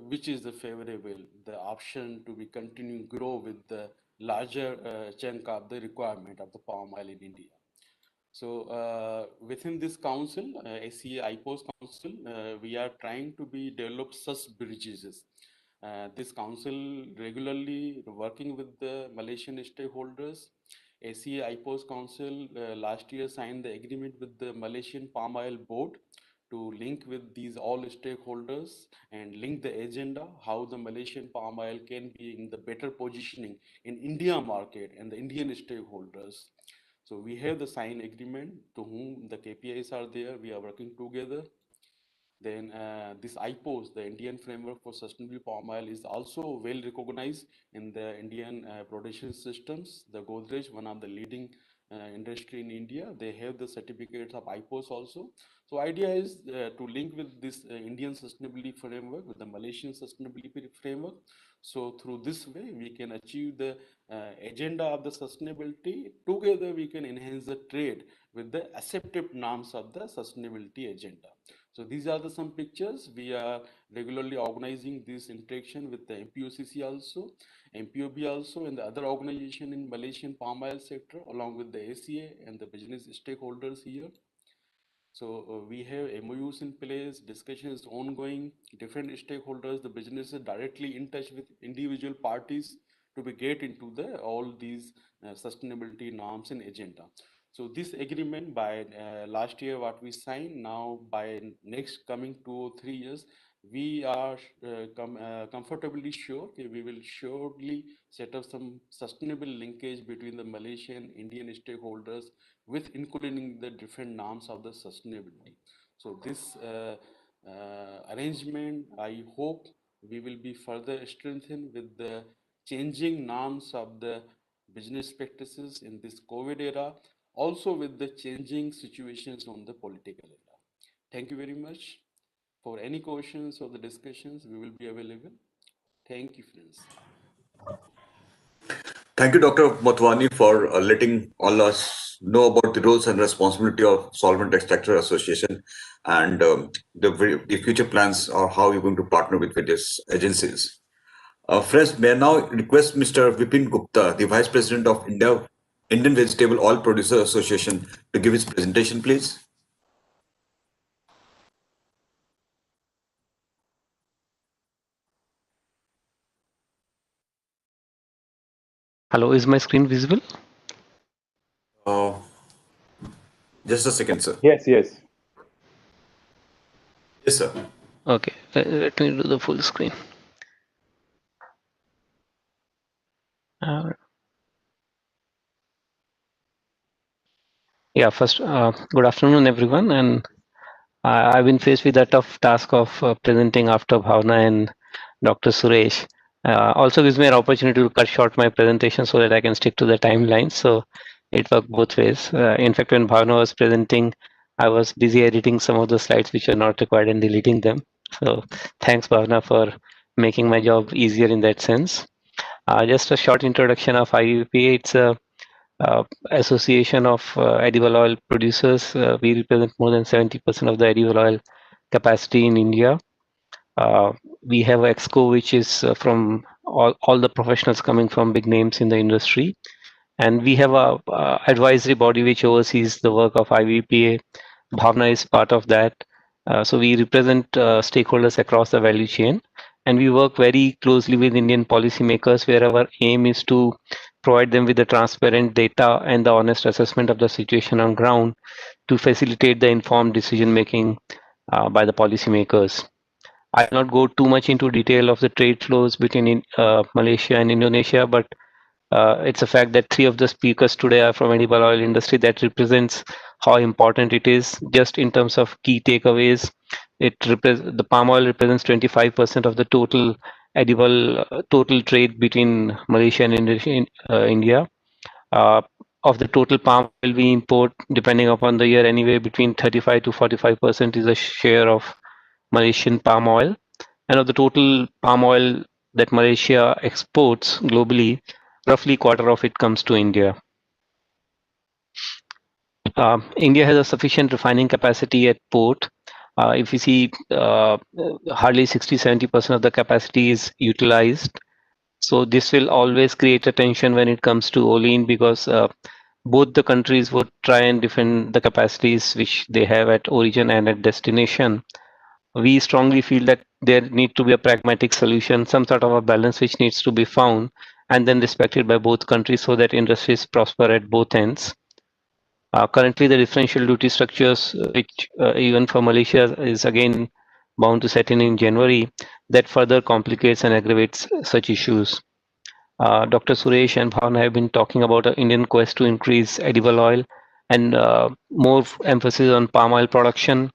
which is the favorable, the option to be continue grow with the larger chunk of the requirement of the palm oil in India. So within this council, ACA IPOS council, we are trying to be develop such bridges. This council regularly working with the Malaysian stakeholders. ACA IPOS council last year signed the agreement with the Malaysian Palm Oil Board to link with these all stakeholders and link the agenda, how the Malaysian palm oil can be in the better positioning in India market and the Indian stakeholders. So we have the signed agreement to whom the KPIs are there. We are working together. Then this IPOS, the Indian Framework for Sustainable Palm Oil, is also well recognized in the Indian production systems. The Godrej, one of the leading industry in India, they have the certificates of IPOS also. So idea is to link with this Indian sustainability framework with the Malaysian sustainability framework. So through this way, we can achieve the agenda of the sustainability. Together, we can enhance the trade with the accepted norms of the sustainability agenda. So these are some pictures. We are regularly organizing this interaction with the MPOCC also, MPOB also, and the other organization in Malaysian palm oil sector, along with the ACA and the business stakeholders here. So we have MOUs in place, discussions ongoing, different stakeholders, the businesses directly in touch with individual parties to be get into all these sustainability norms and agenda. So this agreement by last year what we signed, now by next coming 2 or 3 years, we are comfortably sure we will surely set up some sustainable linkage between the Malaysian Indian stakeholders with including the different norms of the sustainability. So this arrangement, I hope we will be further strengthened with the changing norms of the business practices in this COVID era, also with the changing situations on the political era. Thank you very much. For any questions or the discussions, we will be available. Thank you, friends. Thank you, Dr. Motwani, for letting all us know about the roles and responsibility of Solvent Extractor Association and the future plans or how you're going to partner with various agencies. Friends, may I now request Mr. Vipin Gupta, the Vice President of Indian Vegetable Oil Producer Association, to give his presentation, please. Hello, is my screen visible? Just a second, sir. Yes, yes. Yes, sir. Okay, let me do the full screen. Yeah, first, good afternoon, everyone. And I've been faced with the tough task of presenting after Bhavna and Dr. Suresh. Also gives me an opportunity to cut short my presentation so that I can stick to the timeline. So it worked both ways. In fact, when Bhavna was presenting, I was busy editing some of the slides which are not required and deleting them. So thanks, Bhavna, for making my job easier in that sense. Just a short introduction of IUPA. It's a association of edible oil producers. We represent more than 70% of the edible oil capacity in India. We have Expo, which is from all the professionals coming from big names in the industry. And we have a advisory body which oversees the work of IVPA. Bhavna is part of that. So we represent stakeholders across the value chain. And we work very closely with Indian policymakers where our aim is to provide them with the transparent data and the honest assessment of the situation on ground to facilitate the informed decision making by the policymakers. I'll not go too much into detail of the trade flows between Malaysia and Indonesia, but it's a fact that 3 of the speakers today are from edible oil industry. That represents how important it is. Just in terms of key takeaways, the palm oil represents 25% of the total edible total trade between Malaysia and India. Of the total palm oil we import, depending upon the year, anywhere between 35 to 45% is a share of Malaysian palm oil. And of the total palm oil that Malaysia exports globally, roughly quarter of it comes to India. India has a sufficient refining capacity at port. If you see, hardly 60-70% of the capacity is utilized. So this will always create a tension when it comes to olein, because both the countries would try and defend the capacities which they have at origin and at destination. We strongly feel that there need to be a pragmatic solution, some sort of a balance which needs to be found and then respected by both countries so that industries prosper at both ends. Currently, the differential duty structures, which even for Malaysia is again bound to set in January, that further complicates and aggravates such issues. Dr. Suresh and Bhavna have been talking about an Indian quest to increase edible oil and more emphasis on palm oil production.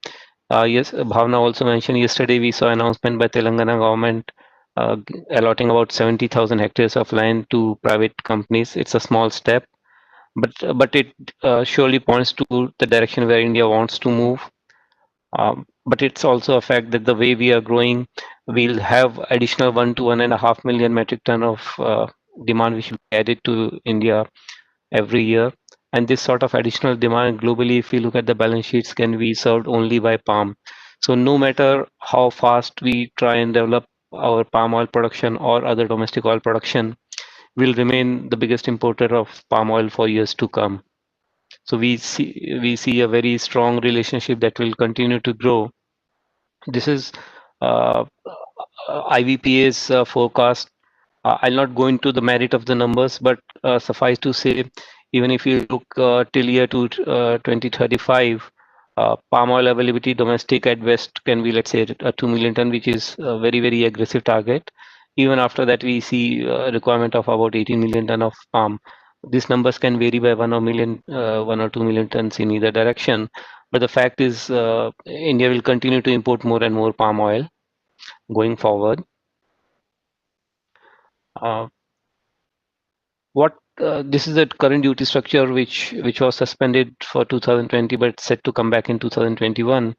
Yes, Bhavna also mentioned yesterday we saw an announcement by Telangana government allotting about 70,000 hectares of land to private companies. It's a small step, but it surely points to the direction where India wants to move. But it's also a fact that the way we are growing, we'll have additional 1 to 1.5 million metric ton of demand which will be added to India every year. And this sort of additional demand globally, if we look at the balance sheets, can be served only by palm. So no matter how fast we try and develop our palm oil production or other domestic oil production, we'll remain the biggest importer of palm oil for years to come. So we see a very strong relationship that will continue to grow. This is IVPA's forecast. I'll not go into the merit of the numbers, but suffice to say, even if you look till year to 2035, palm oil availability domestic at best can be, let's say, 2 million ton, which is a very, very aggressive target. Even after that, we see a requirement of about 18 million ton of palm. These numbers can vary by 1 or 2 million tons in either direction. But the fact is, India will continue to import more and more palm oil going forward. This is the current duty structure which was suspended for 2020 but set to come back in 2021.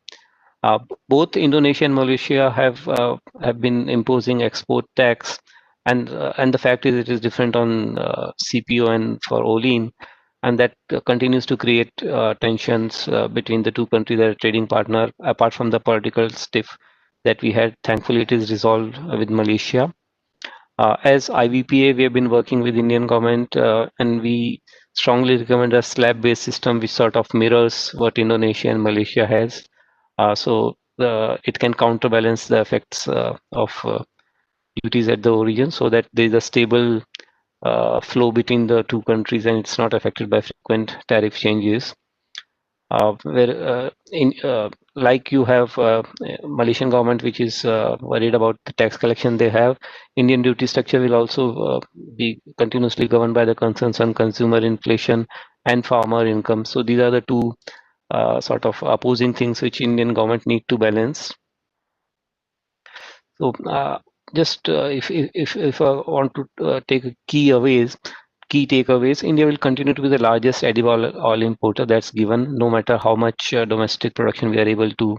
Both Indonesia and Malaysia have been imposing export tax, and the fact is it is different on CPO and for olein, and that continues to create tensions between the two countries that are trading partner. Apart from the political stiff that we had, thankfully it is resolved with Malaysia. As IVPA, we have been working with Indian government and we strongly recommend a slab-based system which sort of mirrors what Indonesia and Malaysia has. So it can counterbalance the effects of duties at the origin so that there is a stable flow between the two countries and it's not affected by frequent tariff changes. Like you have Malaysian government which is worried about the tax collection they have, Indian duty structure will also be continuously governed by the concerns on consumer inflation and farmer income. So these are the two sort of opposing things which Indian government need to balance. So just if I want to take key takeaways, India will continue to be the largest edible oil importer. That's given, no matter how much domestic production we are able to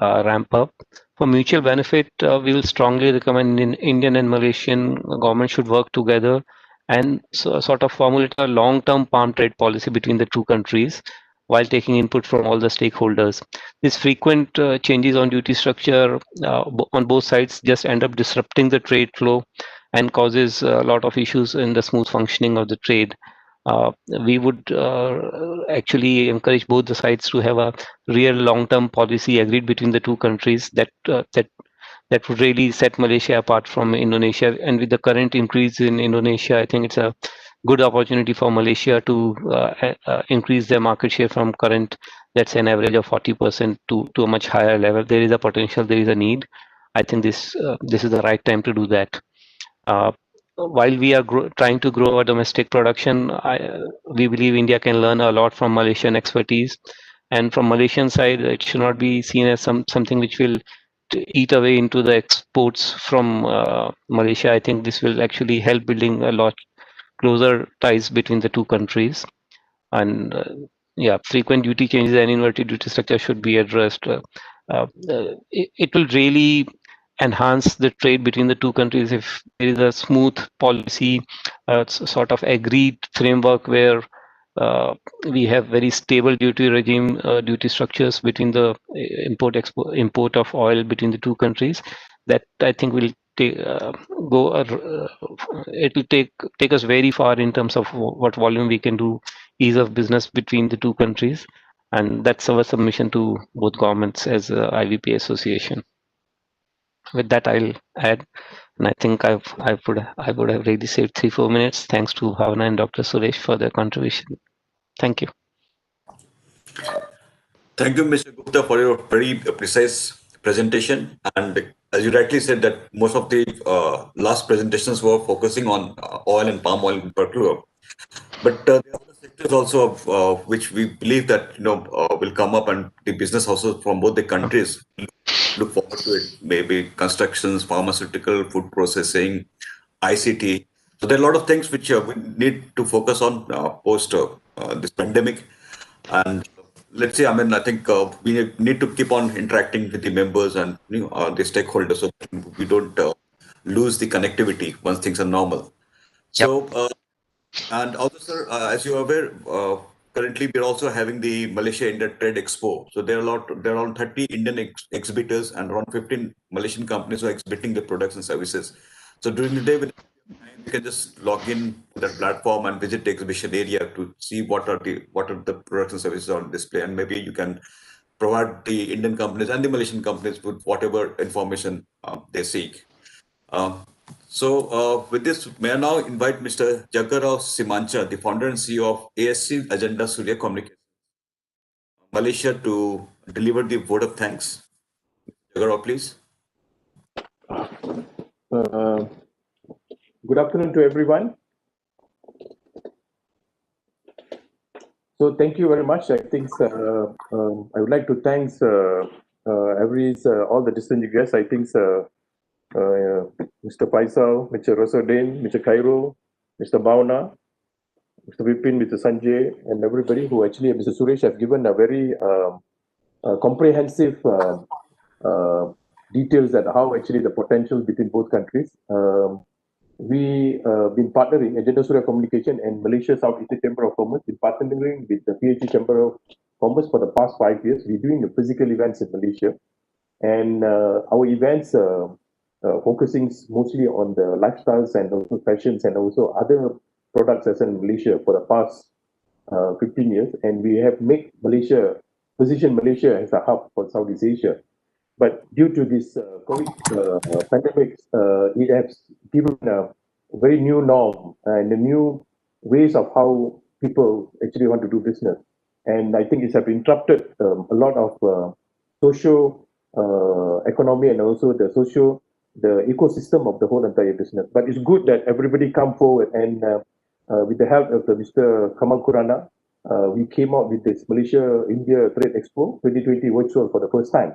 ramp up. For mutual benefit, we will strongly recommend Indian and Malaysian government should work together and sort of formulate a long-term palm trade policy between the two countries while taking input from all the stakeholders. These frequent changes on duty structure on both sides just end up disrupting the trade flow and causes a lot of issues in the smooth functioning of the trade. We would actually encourage both the sides to have a real long-term policy agreed between the two countries that would really set Malaysia apart from Indonesia. And with the current increase in Indonesia, I think it's a good opportunity for Malaysia to increase their market share from current, let's say, an average of 40% to a much higher level. There is a potential, there is a need. I think this is the right time to do that. While we are trying to grow our domestic production, we believe India can learn a lot from Malaysian expertise. And from Malaysian side, it should not be seen as something which will eat away into the exports from Malaysia. I think this will actually help building a lot closer ties between the two countries. And yeah, frequent duty changes and inverted duty structure should be addressed. It will really enhance the trade between the two countries if there is a smooth policy, sort of agreed framework where we have very stable duty regime, duty structures between the import of oil between the two countries. That I think will take it will take us very far in terms of what volume we can do, ease of business between the two countries, and that's our submission to both governments as a IVP association. With that, I'll add, and I think I would have really saved 3-4 minutes. Thanks to Bhavna and Dr. Suresh for their contribution. Thank you. Thank you, Mr. Gupta, for your very precise presentation. And as you rightly said, that most of the last presentations were focusing on oil and palm oil in particular. But there are other sectors also which we believe that will come up, and the business houses from both the countries look forward to it. Maybe constructions, pharmaceutical, food processing, ICT. So there are a lot of things which we need to focus on post this pandemic. And let's say, I think we need to keep on interacting with the members and the stakeholders so that we don't lose the connectivity once things are normal. So, and also, sir, as you are aware, currently we're also having the Malaysia India Trade Expo. So there are around 30 Indian exhibitors and around 15 Malaysian companies who are exhibiting their products and services. So during the day, you can just log in to that platform and visit the exhibition area to see what are the products and services on display, and maybe you can provide the Indian companies and the Malaysian companies with whatever information they seek. So with this, may I now invite Mr. Jagarao Simancha, the founder and CEO of ASC Agenda Surya Communication Malaysia, to deliver the vote of thanks. Jagarao, please. Good afternoon to everyone. So thank you very much. I think I would like to thank all the distinguished guests. I think Mr. Faisal, Mr. Rosodin, Mr. Cairo, Mr. Bhavna, Mr. Vipin, Mr. Sanjay, and everybody who actually, Mr. Suresh, have given a very comprehensive details at how actually the potential between both countries. We been partnering, Agenda Surya Communication and Malaysia Southeast Chamber of Commerce, been partnering with the PhD Chamber of Commerce for the past 5 years. We're doing the physical events in Malaysia, and our events focusing mostly on the lifestyles and also fashions and also other products as in Malaysia for the past 15 years. And we have made position Malaysia as a hub for Southeast Asia. But due to this COVID pandemic, it has given a very new norm and a new ways of how people actually want to do business. And I think it has interrupted a lot of social economy and also the ecosystem of the whole entire business. But it's good that everybody come forward, and with the help of Mr. Kamal Kurana, we came out with this Malaysia India Trade Expo 2020 virtual for the first time.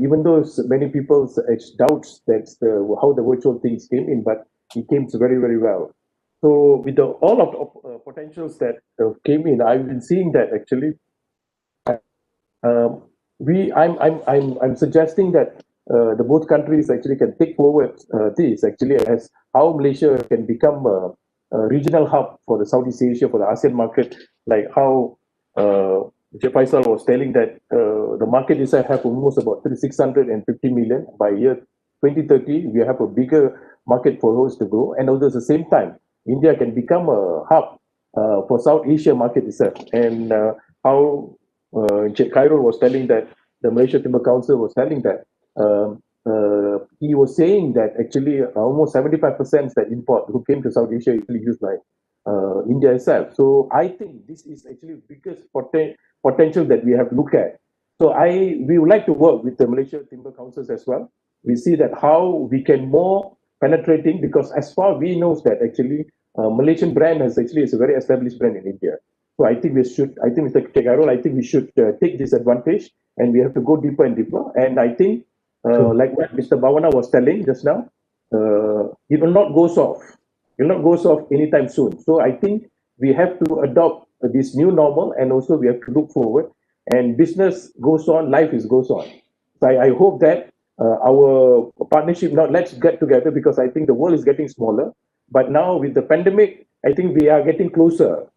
Even though many people doubts that how the virtual things came in, but it came very, very well. So with all of the potentials that came in, I've been seeing that actually. I'm suggesting that the both countries actually can take forward this actually as how Malaysia can become a regional hub for the Southeast Asia, for the ASEAN market, like how Mr. Faisal was telling that the market itself have almost about 650 million. By year 2030, we have a bigger market for us to grow. And also at the same time, India can become a hub for South Asia market itself. And how Cairo was telling that, the Malaysia Timber Council was telling that, he was saying that actually almost 75% that import who came to South Asia usually used by India itself. So I think this is actually the biggest potential that we have to look at. So we would like to work with the Malaysia Timber Councils as well we see that how we can more penetrating, because as far we know that actually Malaysian brand has actually is a very established brand in India. So I think Mr. Agarwal, I think we should take this advantage, and we have to go deeper and deeper. And I think, like what Mr. Bawana was telling just now, it will not go soft. It will not go soft anytime soon. So I think we have to adopt this new normal, and also we have to look forward. And business goes on, goes on. So I hope that our partnership now, let's get together, because I think the world is getting smaller. But now with the pandemic, I think we are getting closer.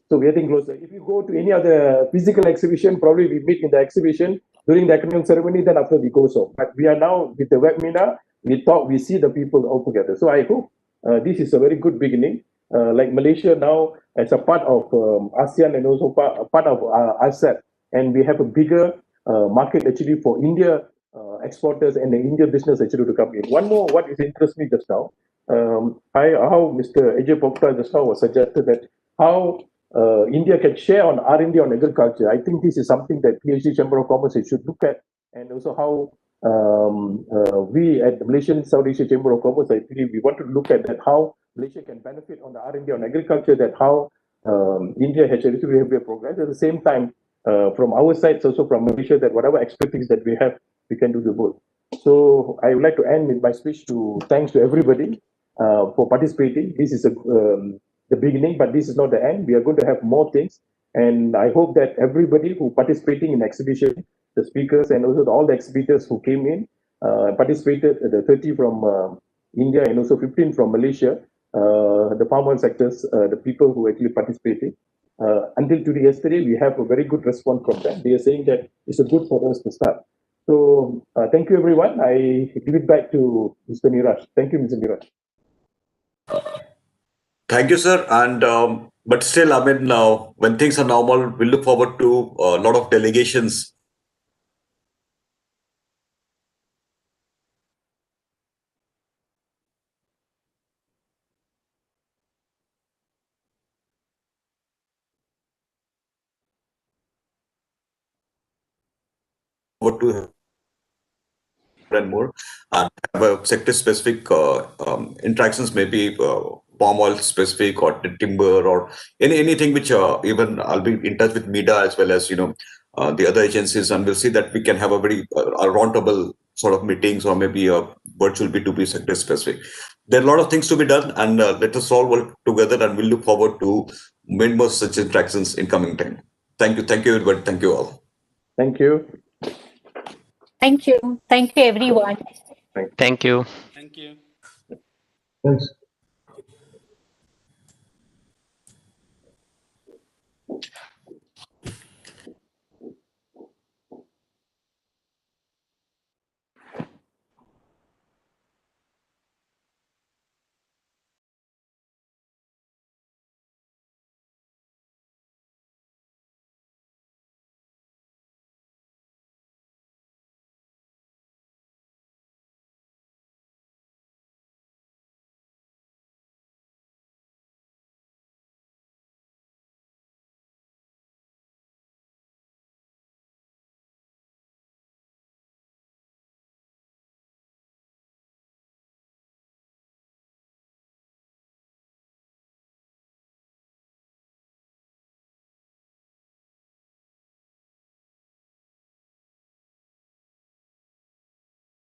So we're getting closer. If you go to any other physical exhibition, probably we meet in the exhibition during the academic ceremony, then after we go so. But we are now with the webinar, we talk, we see the people all together. So I hope this is a very good beginning. Like Malaysia now as a part of ASEAN, and also part of ASEAN, and we have a bigger market actually for India exporters and the India business actually to come in. One more, what is interests me just now, how Mr. Ajay Pokta just now was suggested that how India can share on R&D on agriculture. I think this is something that PhD Chamber of Commerce should look at, and also how we at the Malaysian South Asia Chamber of Commerce, I believe we want to look at that how Malaysia can benefit on the R&D on agriculture, that how India has a little bit of progress. At the same time, from our side, also from Malaysia, that whatever expertise that we have, we can do the both. So I would like to end with my speech to thanks to everybody for participating. This is the beginning, but this is not the end. We are going to have more things, and I hope that everybody who participating in the exhibition, the speakers, and also all the exhibitors who came in, participated, the 30 from India and also 15 from Malaysia, the farmer sectors, the people who actually participated. Until today, yesterday, we have a very good response from them. They are saying that it's a good for us to start. So thank you, everyone. I give it back to Mr. Niraj. Thank you, Mr. Niraj. Thank you, sir. And but still, I mean, when things are normal, we look forward to a lot of delegations. To and more, and have a sector-specific interactions, maybe palm oil specific or timber or anything which even I'll be in touch with MEDA as well as the other agencies, and we'll see that we can have a very roundtable sort of meetings, or maybe a virtual B2B sector specific. There are a lot of things to be done, and let us all work together, and we'll look forward to many more such interactions in coming time. Thank you, everybody. Thank you all. Thank you. Thank you. Thank you, everyone. Thank you. Thank you. Thanks.